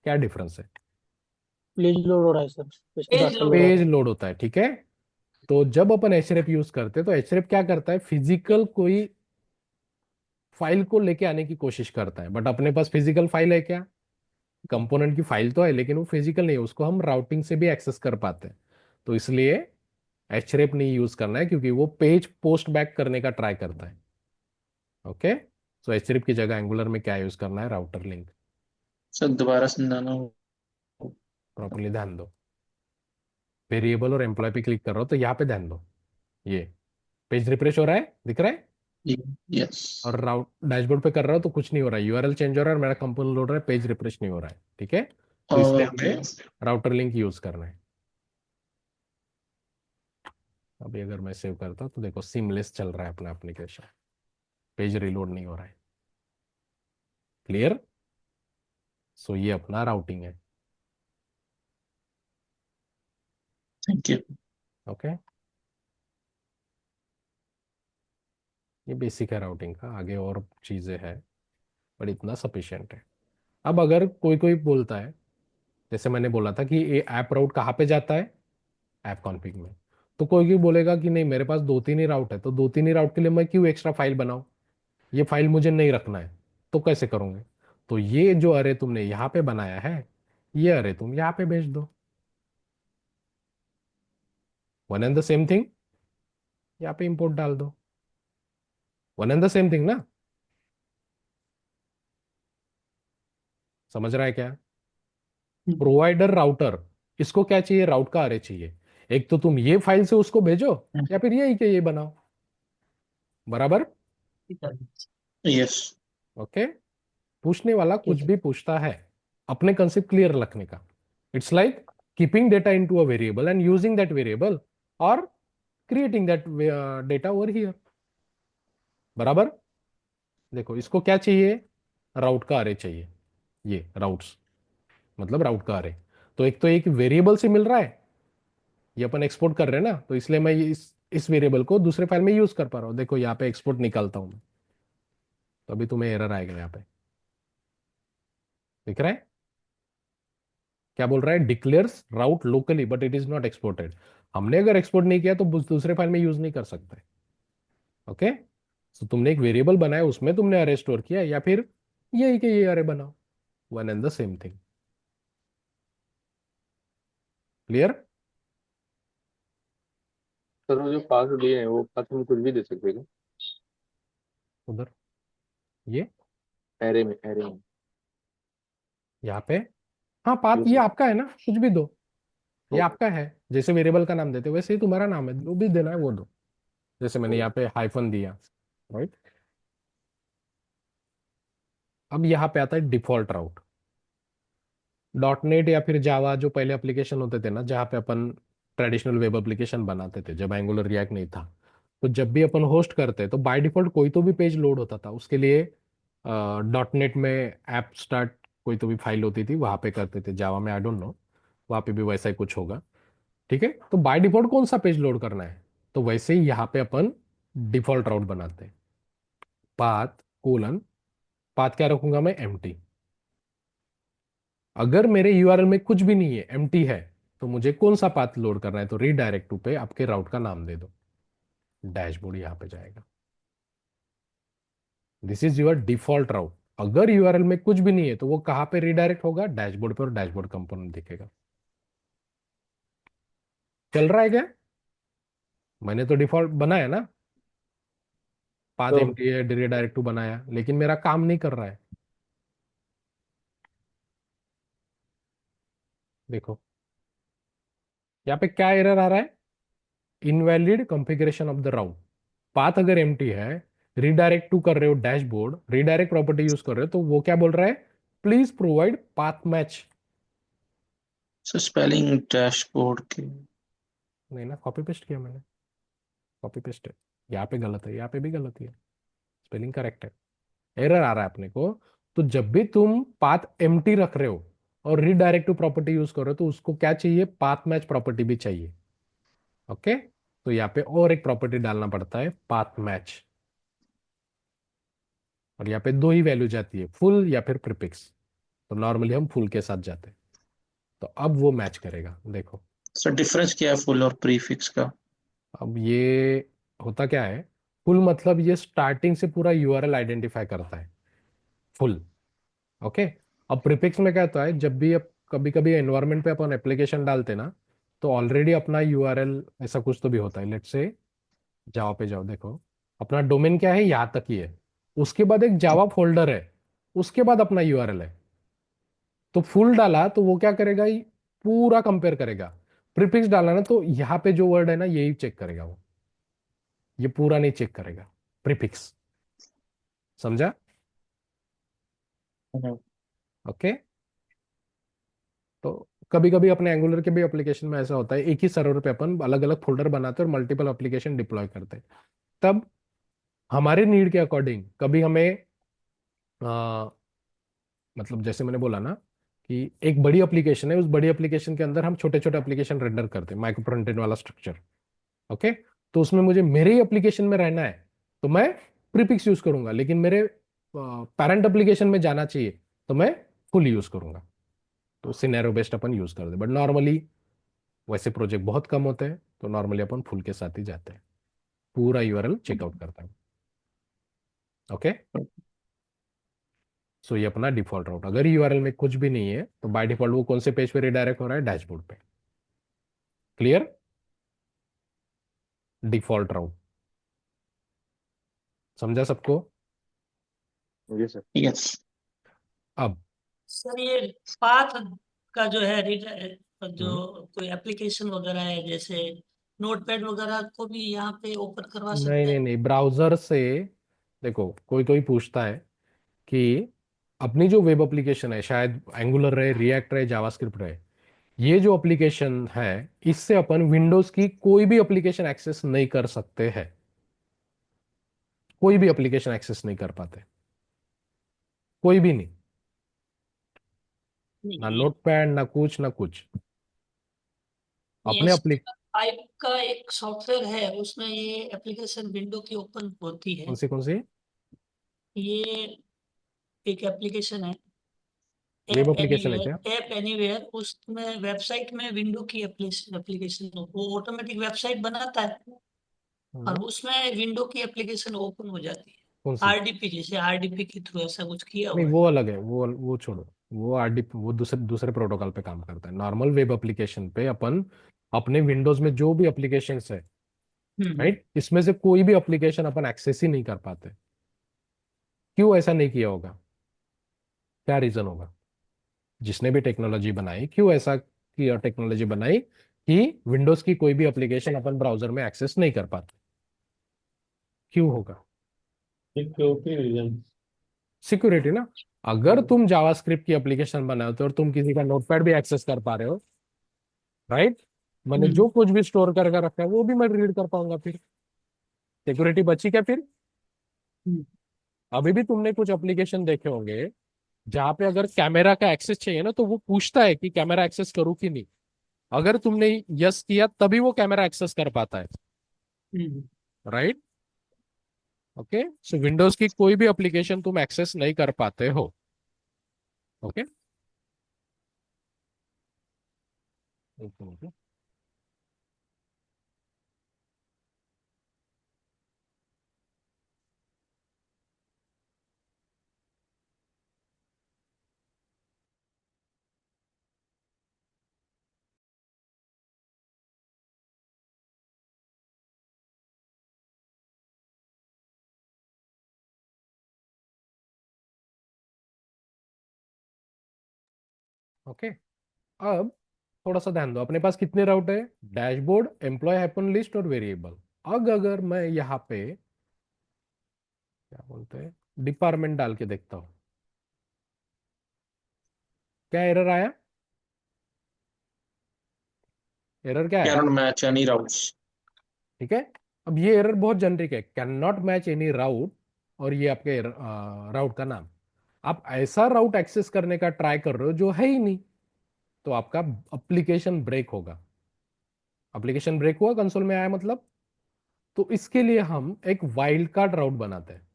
क्या डिफरेंस है? पेज लोड हो रहा है sir, page page data load load हो पेज रहा है। लोड होता है, ठीक है। तो जब अपन एचरेप यूज करते हैं तो एचरेप क्या करता है, फिजिकल कोई फाइल को लेके आने की कोशिश करता है, बट अपने पास फिजिकल फाइल है क्या, कंपोनेंट की फाइल तो है लेकिन वो फिजिकल नहीं है, उसको हम राउटिंग से भी एक्सेस कर पाते हैं। तो इसलिए एचरेप नहीं यूज करना है, क्योंकि वो पेज पोस्ट बैक करने का ट्राई करता है। ओके, सो एचरेप की जगह एंगुलर में क्या यूज करना है, राउटर लिंक। सर दोबारा समझाना हो। प्रॉपरली ध्यान दो, वेरिएबल और एम्प्लॉय पे क्लिक कर रहा हो तो यहाँ पे ध्यान दो, ये पेज रिफ्रेश हो रहा है, दिख रहा है, यस और राउट डैशबोर्ड पे कर रहा हो तो कुछ नहीं हो रहा है, यूआरएल चेंज हो रहा है और मेरा कंपोनेंट लोड रहा है, पेज रिफ्रेश नहीं हो रहा है। ठीक है, तो इसलिए ओके हमें राउटर लिंक यूज करना है। अभी अगर मैं सेव करता हूँ तो देखो सीमलेस चल रहा है अपना एप्लीकेशन, पेज रिलोड नहीं हो रहा है। क्लियर? सो ये अपना राउटिंग है। Thank you. ओके, ये बेसिक है राउटिंग का, आगे और चीजें हैं, पर इतना सफिशिएंट है। अब अगर कोई कोई बोलता है, जैसे मैंने बोला था कि ये ऐप राउट कहाँ पे जाता है, ऐप कॉन्फ़िग में, तो कोई कोई बोलेगा कि नहीं मेरे पास दो तीन ही राउट है, तो दो तीन ही राउट के लिए मैं क्यों एक्स्ट्रा फाइल बनाऊं, ये फाइल मुझे नहीं रखना है, तो कैसे करोगे? तो ये जो अरे तुमने यहाँ पे बनाया है, ये अरे तुम यहाँ पे भेज दो, one and the same thing, यहाँ पे इंपोर्ट डाल दो, one and the same thing ना, समझ रहा है क्या? प्रोवाइडर राउटर, इसको क्या चाहिए, राउट का अरे चाहिए, एक तो तुम ये फाइल से उसको भेजो, या फिर यही के ये बनाओ, बराबर? यस ओके, पूछने वाला कुछ ठीक है। भी पूछता है, अपने कंसेप्ट क्लियर रखने का, it's like keeping data into a variable and using that variable, और creating that data over here, बराबर? देखो इसको क्या चाहिए, राउट का अरे चाहिए, ये राउट्स मतलब राउट का अरे। तो एक तो एक वेरिएबल से मिल रहा है, ये अपन एक्सपोर्ट कर रहे हैं ना, तो इसलिए मैं इस वेरिएबल को दूसरे फाइल में यूज कर पा रहा हूं। देखो यहाँ पे एक्सपोर्ट निकालता हूं मैं, तो अभी तुम्हें एरर आएगा, यहाँ पे दिख रहा है क्या बोल रहा है, declares route locally but it is not exported. हमने अगर एक्सपोर्ट नहीं किया तो दूसरे फाइल में यूज नहीं कर सकते। ओके, तो तुमने एक वेरिएबल बनाया, उसमें तुमने अरे स्टोर किया, या फिर यही के ये अरे बनाओ, one and the same thing. Clear? Sir वो जो पास दिए हैं वो पास हम कुछ भी दे सकते हैं उधर ये एरे में यहाँ पे, हाँ पाथ जी ये सर। आपका है ना, कुछ भी दो, ये ओके। आपका है। जैसे वेरिएबल का नाम देते हो वैसे ही तुम्हारा नाम है, जो भी देना है वो दो। जैसे मैंने यहाँ पे हाइफन दिया, राइट। अब यहाँ पे आता है डिफॉल्ट राउट। डॉट नेट या फिर जावा जो पहले एप्लीकेशन होते थे ना, जहाँ पे अपन ट्रेडिशनल वेब एप्लीकेशन बनाते थे, जब एंगुलर रिएक्ट नहीं था, तो जब भी अपन होस्ट करते तो बाय डिफॉल्ट कोई तो भी पेज लोड होता था, उसके लिए डॉट नेट में ऐप स्टार्ट कोई तो भी फाइल होती थी, वहां पे करते थे। जावा में आई डोंट नो, वहां पे भी वैसा ही कुछ होगा। ठीक है, तो बाय डिफॉल्ट कौन सा पेज लोड करना है, तो वैसे ही यहाँ पे अपन डिफॉल्ट राउट बनाते हैं। पाथ कोलन, पाथ क्या रखूंगा मैं, एम्प्टी। अगर मेरे यूआरएल में कुछ भी नहीं है, एम्प्टी है, तो मुझे कौन सा पाथ लोड करना है, तो रीडायरेक्ट टू पे आपके राउट का नाम दे दो, डैशबोर्ड यहाँ पे जाएगा। दिस इज योर डिफॉल्ट राउट। अगर यूआरएल में कुछ भी नहीं है तो वो कहाँ पे रीडायरेक्ट होगा, डैशबोर्ड पे, और डैशबोर्ड कंपोनेंट दिखेगा। चल रहा है क्या? मैंने तो डिफॉल्ट बनाया ना, पाथ तो एम्प्टी है, रीडायरेक्ट टू बनाया, लेकिन मेरा काम नहीं कर रहा है। देखो यहाँ पे क्या एरर आ रहा है, invalid configuration of the route. Path अगर एम्प्टी है, रीडायरेक्ट टू कर रहे हो डैशबोर्ड, रीडायरेक्ट प्रॉपर्टी यूज कर रहे हो, तो वो क्या बोल रहा है, please provide path match. Sir spelling dashboard की नहीं ना, कॉपी पेस्ट किया मैंने, कॉपी पेस्ट है, यहाँ पे गलत है, यहाँ पे भी गलत ही है, स्पेलिंग करेक्ट है, एरर आ रहा है अपने को। तो जब भी तुम पाथ एम्प्टी रख रहे हो और रीडायरेक्ट टू प्रॉपर्टी यूज कर रहे हो, तो उसको क्या चाहिए, पाथ मैच प्रॉपर्टी भी चाहिए। ओके, तो यहाँ पे और एक प्रॉपर्टी डालना पड़ता है, पाथ मैच। और यहाँ पे दो ही वैल्यू जाती है, फुल या फिर प्रीफिक्स। तो नॉर्मली हम फुल के साथ जाते हैं, तो अब वो मैच करेगा। देखो सर डिफरेंस क्या है फुल और प्रीफिक्स का? अब ये होता क्या है, फुल मतलब ये स्टार्टिंग से पूरा यूआरएल आइडेंटिफाई करता है, फुल। ओके, अब प्रीफिक्स में क्या होता है, जब भी अब कभी कभी एनवायरनमेंट पे अपन एप्लीकेशन डालते ना, तो ऑलरेडी अपना यूआरएल ऐसा कुछ तो भी होता है। लेट्स से जावा पे जाओ, देखो अपना डोमेन क्या है, यहाँ तक ही है, उसके बाद एक जावा फोल्डर है, उसके बाद अपना यूआरएल है। तो फुल डाला तो वो क्या करेगा, ये पूरा कंपेयर करेगा। प्रीफिक्स डाला ना, तो यहाँ पे जो वर्ड है ना यही चेक करेगा वो, ये पूरा नहीं चेक करेगा, प्रीफिक्स। समझा? ओके, तो कभी कभी अपने एंगुलर के भी एप्लीकेशन में ऐसा होता है, एक ही सर्वर पे अपन अलग अलग फोल्डर बनाते हैं और मल्टीपल एप्लीकेशन डिप्लॉय करते हैं। तब हमारे नीड के अकॉर्डिंग कभी हमें मतलब जैसे मैंने बोला ना, कि एक बड़ी एप्लीकेशन है, उस बड़ी एप्लीकेशन के अंदर हम छोटे छोटे एप्लीकेशन रेंडर करते हैं, माइक्रो फ्रंट एंड वाला स्ट्रक्चर। ओके, तो उसमें मुझे मेरे ही एप्लीकेशन में रहना है, तो मैं प्रीफिक्स यूज करूंगा, लेकिन मेरे पैरेंट एप्लीकेशन में जाना चाहिए तो मैं फुल यूज करूंगा। तो सिनेरियो बेस्ड अपन यूज कर दे, बट नॉर्मली वैसे प्रोजेक्ट बहुत कम होते हैं, तो नॉर्मली अपन फुल के साथ ही जाते हैं, पूरा यूआरएल चेकआउट करता है। ओके, सो ये अपना डिफॉल्ट राउट। अगर यूआरएल में कुछ भी नहीं है तो बाय डिफॉल्ट वो कौन से पेज पे रिडायरेक्ट हो रहा है, डैशबोर्ड पे। क्लियर? डिफॉल्ट राउट समझा सबको? जी सर। यस। अब सर ये पाथ का जो है जो हम्म, कोई एप्लीकेशन वगैरह है, जैसे नोटपैड वगैरह को भी यहाँ पे ओपन करवा नहीं सकते नहीं हैं? नहीं, ब्राउजर से। देखो कोई कोई पूछता है कि अपनी जो वेब एप्लीकेशन है, शायद एंगुलर रहे, रिएक्ट रहे, जावास्क्रिप्ट रहे, ये जो एप्लीकेशन है, इससे अपन विंडोज की कोई भी एप्लीकेशन एक्सेस नहीं कर सकते हैं, कोई भी एप्लीकेशन एक्सेस नहीं कर पाते, कोई भी नहीं, ना नहीं, नोटपैड, ना कुछ ना कुछ। ये अपने अपली टाइप का एक सॉफ्टवेयर है, उसमें ये एप्लीकेशन विंडो की ओपन होती है। कौन सी ये एक एप्लीकेशन है, वेब एप्लीकेशन है क्या? ऐप एनीवेयर, उसमें वेबसाइट में विंडो की एप्लीकेशन वो ऑटोमेटिक वेबसाइट बनाता है। और उसमें विंडो की एप्लीकेशन ओपन हो जाती है कौन सी? आरडीपी, जैसे आरडीपी के थ्रू ऐसा कुछ किया नहीं हुआ है। वो अलग है, वो छोड़ो। वो आरडी वो दूसरे दूसरे प्रोटोकॉल पे काम करता है। नॉर्मल वेब एप्लीकेशन पे अपन अपने विंडोज में जो भी एप्लीकेशंस है, हम्म। राइट, इसमें से कोई भी एप्लीकेशन अपन एक्सेस ही नहीं कर पाते। क्यों ऐसा नहीं किया होगा? क्या रीजन होगा? जिसने भी टेक्नोलॉजी बनाई, क्यों ऐसा किया टेक्नोलॉजी बनाई कि विंडोज की कोई भी एप्लीकेशन अपन ब्राउजर में एक्सेस नहीं कर पाते? क्यों होगा? Security reason. सिक्योरिटी ना। अगर तुम जावास्क्रिप्ट की एप्लीकेशन बनाते हो और तुम किसी का नोटपैड भी एक्सेस कर पा रहे हो, राइट, मैंने जो हम्म। कुछ भी स्टोर करके रखा है वो भी मैं रीड कर पाऊंगा, फिर सिक्योरिटी बची क्या फिर? हम्म। अभी भी तुमने कुछ एप्लीकेशन देखे होंगे जहां पे अगर कैमरा का एक्सेस चाहिए ना, तो वो पूछता है कि कैमरा एक्सेस करूँ कि नहीं। अगर तुमने यस किया तभी वो कैमरा एक्सेस कर पाता है, हम्म। राइट। ओके, सो विंडोज की कोई भी एप्लीकेशन तुम एक्सेस नहीं कर पाते हो। ओके, एक मिनट। ओके, अब थोड़ा सा ध्यान दो। अपने पास कितने राउट है? डैशबोर्ड, एम्प्लॉय हैपन लिस्ट और वेरिएबल। अगर मैं यहाँ पे क्या बोलते हैं, डिपार्टमेंट डाल के देखता हूँ, क्या एरर आया? एरर क्या है? Can match any routes. ठीक है। अब ये एरर बहुत जेनरिक है, कैन नॉट मैच एनी राउट, और ये आपके राउट का नाम। आप ऐसा राउट एक्सेस करने का ट्राई कर रहे हो जो है ही नहीं, तो आपका एप्लीकेशन ब्रेक होगा। एप्लीकेशन ब्रेक हुआ, कंसोल में आया मतलब। तो इसके लिए हम एक वाइल्ड कार्ड राउट बनाते हैं।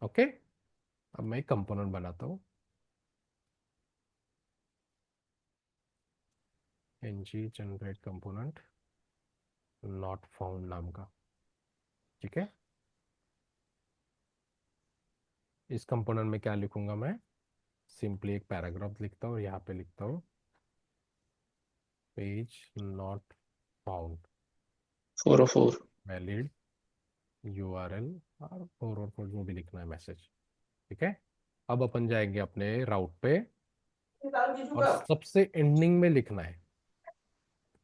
ओके, अब मैं एक कंपोनेंट बनाता हूं, ng generate component not found नाम का। ठीक है, इस कंपोनेंट में क्या लिखूंगा मैं? सिंपली एक पैराग्राफ लिखता हूँ, यहाँ पे लिखता हूँ page not found 404। Valid URL, और 4 जो भी लिखना है मैसेज। ठीक है, अब अपन जाएंगे अपने राउट पे, और सबसे एंडिंग में लिखना है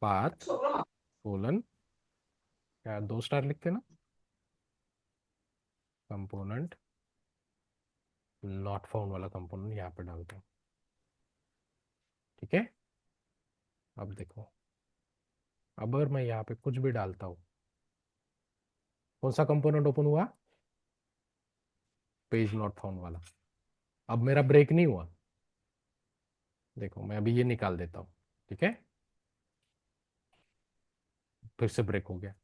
पाथ कोलन, क्या 2 स्टार लिखते ना, कंपोनेंट नॉट फाउंड वाला कंपोनेंट यहाँ पे डालते हैं। ठीक है, अब देखो, अब अगर मैं यहाँ पे कुछ भी डालता हूँ, कौन सा कंपोनेंट ओपन हुआ? पेज नॉट फाउंड वाला। अब मेरा ब्रेक नहीं हुआ। देखो, मैं अभी ये निकाल देता हूँ। ठीक है, फिर से ब्रेक हो गया।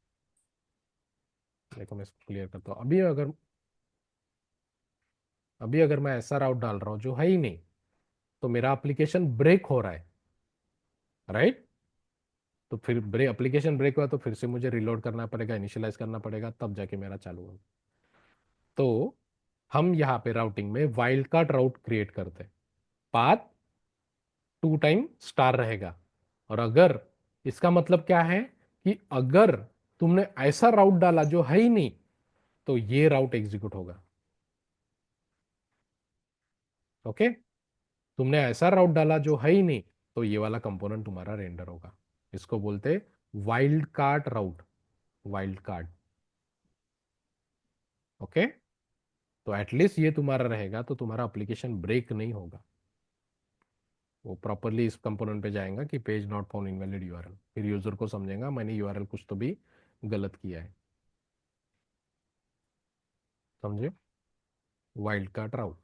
देखो, मैं इसको क्लियर करता हूँ। अभी अगर मैं ऐसा राउट डाल रहा हूँ जो है ही नहीं, तो मेरा एप्लीकेशन ब्रेक हो रहा है, राइट। तो फिर ब्रेक, एप्लीकेशन ब्रेक हुआ तो फिर से मुझे रिलोड करना पड़ेगा, इनिशियलाइज करना पड़ेगा, तब जाके मेरा चालू होगा। तो हम यहाँ पे राउटिंग में वाइल्ड कार्ड राउट क्रिएट करते हैं। पाथ 2 टाइम स्टार रहेगा, और अगर, इसका मतलब क्या है कि अगर तुमने ऐसा राउट डाला जो है ही नहीं, तो ये राउट एग्जीक्यूट होगा। ओके, तुमने ऐसा राउट डाला जो है ही नहीं, तो ये वाला कंपोनेंट तुम्हारा रेंडर होगा। इसको बोलते वाइल्ड कार्ड राउट, वाइल्ड कार्ड। ओके, तो एटलीस्ट ये तुम्हारा रहेगा, तो तुम्हारा एप्लीकेशन ब्रेक नहीं होगा। वो प्रॉपरली इस कंपोनेंट पे जाएगा कि page not found invalid URL, फिर यूजर को समझेगा मैंने यूआरएल कुछ तो भी गलत किया है। समझे? वाइल्ड कार्ड राउट।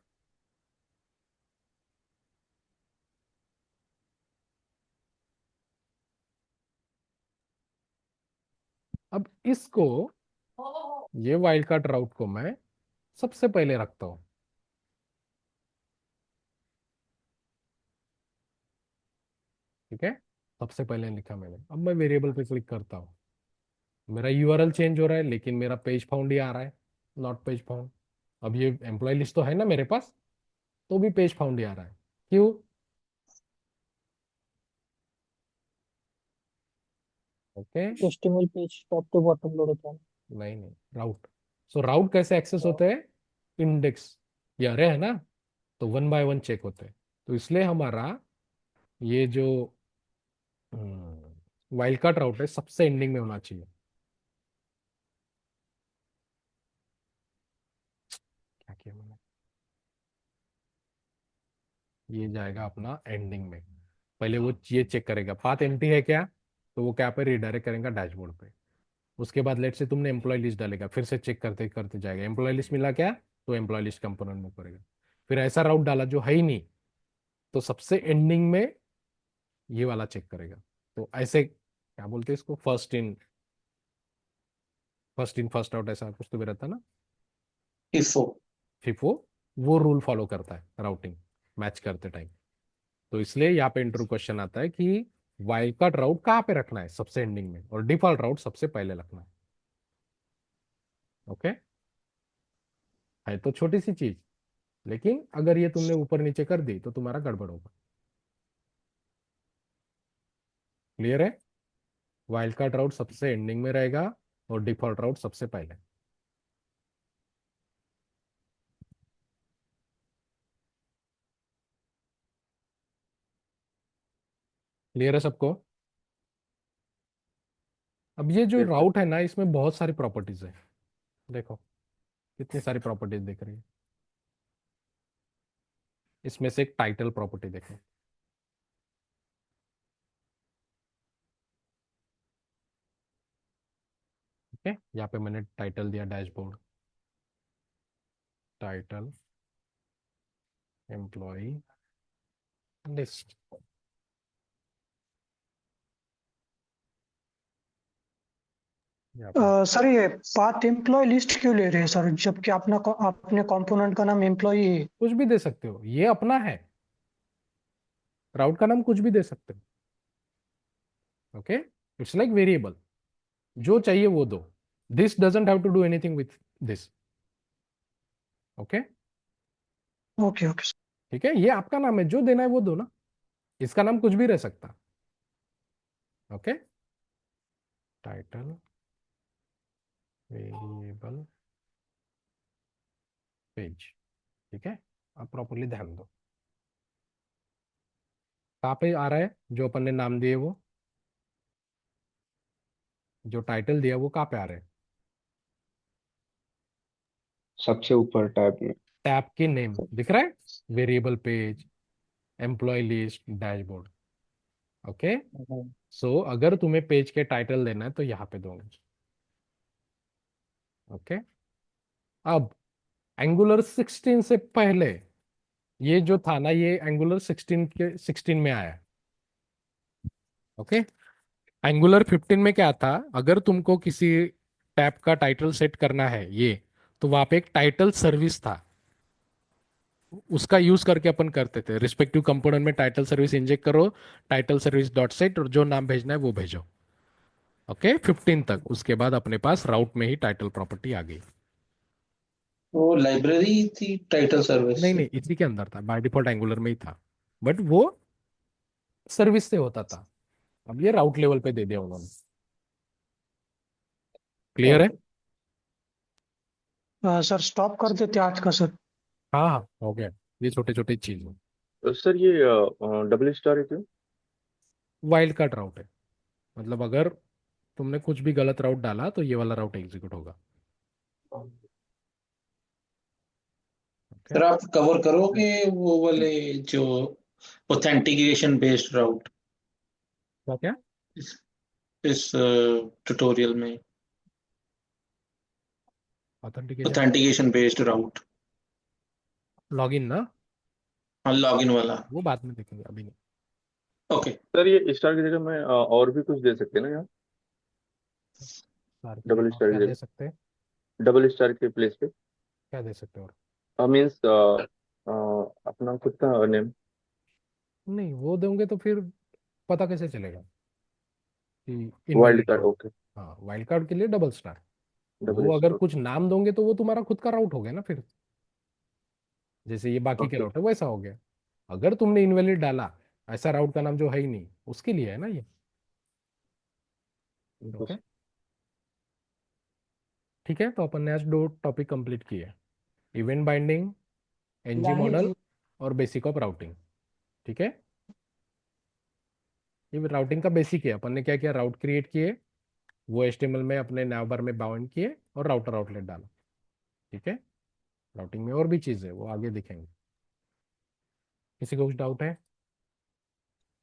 अब इसको, ये वाइल्ड कार्ड राउट को मैं सबसे पहले रखता हूं। ठीक है, सबसे पहले लिखा मैंने। अब मैं वेरिएबल पे क्लिक करता हूं, मेरा यूआरएल चेंज हो रहा है लेकिन मेरा पेज फाउंड ही आ रहा है, नॉट पेज फाउंड। अब ये एम्प्लॉय लिस्ट तो है ना मेरे पास, तो भी पेज फाउंड ही आ रहा है, क्यों? ओके। HTML page top to bottom load होता है। नहीं नहीं, राउट। सो राउट कैसे एक्सेस होते हैं? इंडेक्स ये अरे है ना, तो 1 बाय 1 चेक होते हैं। तो इसलिए हमारा ये जो वाइल्ड कार्ड राउट है सबसे एंडिंग में होना चाहिए। क्या किया मैंने? ये जाएगा अपना एंडिंग में। पहले वो ये चेक करेगा पाथ एम्प्टी है क्या, तो वो क्या पे रिडायरेक्ट करेगा डैशबोर्ड पे। उसके बाद लेट से तुमने एम्प्लॉय लिस्ट डालेगा, फिर से चेक करते करते जाएगा, एम्प्लॉय लिस्ट मिला क्या, तो एम्प्लॉय लिस्ट कंपोनेंट में करेगा। फिर ऐसा राउट डाला जो है ही नहीं, तो सबसे एंडिंग में ये वाला चेक करेगा। तो ऐसे क्या बोलते हैं इसको, फर्स्ट इन फर्स्ट आउट, ऐसा कुछ तो भी रहता है ना, इफो। फिफो। वो रूल फॉलो करता है राउटिंग मैच करते टाइम। तो इसलिए यहाँ पे इंटरव्यू क्वेश्चन आता है कि वाइल्ड कार्ड राउट कहाँ पे रखना है, सबसे एंडिंग में, और डिफॉल्ट राउट सबसे पहले रखना है। ओके, है तो छोटी सी चीज, लेकिन अगर ये तुमने ऊपर नीचे कर दी तो तुम्हारा गड़बड़ होगा। क्लियर है? वाइल्ड कार्ड राउट सबसे एंडिंग में रहेगा और डिफॉल्ट राउट सबसे पहले। क्लियर है सबको? अब ये जो यस सर। राउट है ना, इसमें बहुत सारी प्रॉपर्टीज है। देखो कितनी सारी प्रॉपर्टीज दिख रही है। इसमें से एक टाइटल प्रॉपर्टी देखो। ठीक है, यहाँ पे मैंने टाइटल दिया डैशबोर्ड, टाइटल एम्प्लॉय लिस्ट। यहाँ पे सर ये पाथ एम्प्लॉय लिस्ट क्यों ले रहे हैं सर, जबकि अपने कंपोनेंट का नाम एम्प्लॉय है। कुछ भी दे सकते हो, ये अपना है, राउट का नाम कुछ भी दे सकते हो। ओके, इट्स लाइक वेरिएबल, जो चाहिए वो दो। This doesn't have to do anything with this. Okay, okay okay sir. ठीक है, ये आपका नाम है, जो देना है वो दो ना, इसका नाम कुछ भी रह सकता। Okay, title variable page. ठीक है, अब प्रॉपरली ध्यान दो, कहाँ पे आ रहा है जो अपन ने नाम दिए, वो जो टाइटल दिया वो कहाँ पे आ रहा है? सबसे ऊपर टैब में। टैब के नेम दिख रहा है, variable page, employ list, dashboard. Okay, so अगर तुम्हें पेज के टाइटल देना है तो यहाँ पे दोगे। ओके, अब एंगुलर 16 से पहले ये जो था ना, ये एंगुलर 16 में आया। ओके, एंगुलर 15 में क्या था, अगर तुमको किसी टैब का टाइटल सेट करना है ये, तो वहां पे एक टाइटल सर्विस था, उसका यूज करके अपन करते थे, रिस्पेक्टिव कंपोनेंट में टाइटल सर्विस इंजेक्ट करो, टाइटल सर्विस डॉट सेट, और जो नाम भेजना है वो भेजो। ओके, 15 तक। उसके बाद अपने पास राउट में ही टाइटल प्रॉपर्टी आ गई। वो लाइब्रेरी थी टाइटल सर्विस नहीं से। नहीं, इसी के अंदर था, बाय डिफॉल्ट एंगुलर में ही था, बट वो सर्विस से होता था। अब ये राउट लेवल पे दे दिया उन्होंने। क्लियर है? ओके। सर स्टॉप कर देते आज का सर। हाँ हाँ, हो गया। ये छोटे छोटे चीज है। तो सर ये डबल स्टार है क्यों? वाइल्ड कार्ड राउट है, मतलब अगर तुमने कुछ भी गलत राउट डाला तो ये वाला राउट एग्जीक्यूट होगा। ओके, सर आप कवर करोगे वो वाले जो ऑथेंटिकेशन बेस्ड राउट क्या क्या? इस, इस ट्यूटोरियल में? ऑथेंटिकेशन, ऑथेंटिकेशन बेस्ड राउट, लॉगिन ना, हाँ लॉगिन वाला। वो बाद में देखेंगे, अभी नहीं। ओके। सर ये स्टार की जगह मैं और भी कुछ दे सकते हैं ना यहाँ? सार की डबल जगह और स्टार की क्या दे जगह, सकते हैं? डबल स्टार के प्लेस पे क्या दे सकते हैं और? मीन्स अपना खुद का नेम। नहीं, वो दोगे तो फिर पता कैसे चलेगा कि वाइल्ड इनवैलिड कार्ड, हो? ओके। हाँ, वाइल्ड कार्ड के लिए डबल स्टार। डबल वो अगर स्टार। कुछ नाम दोगे तो वो तुम्हारा खुद का राउट हो गया ना फिर, जैसे ये बाकी के ओके। राउट है वैसा हो गया। अगर तुमने इनवैलिड डाला, ऐसा राउट का नाम जो है ही नहीं, उसके लिए है ना ये। ओके, ठीक है, तो अपन ने आज 2 टॉपिक कंप्लीट किए, इवेंट बाइंडिंग, एनजी मॉडल और बेसिक ऑफ राउटिंग। ठीक है, ये राउटिंग का बेसिक है। अपन ने क्या किया, राउट क्रिएट किए, वो HTML में अपने नावबार में बाउंड किए और राउटर आउटलेट डाला। ठीक है, राउटिंग में और भी चीज़ है, वो आगे दिखेंगे। किसी को कुछ डाउट है?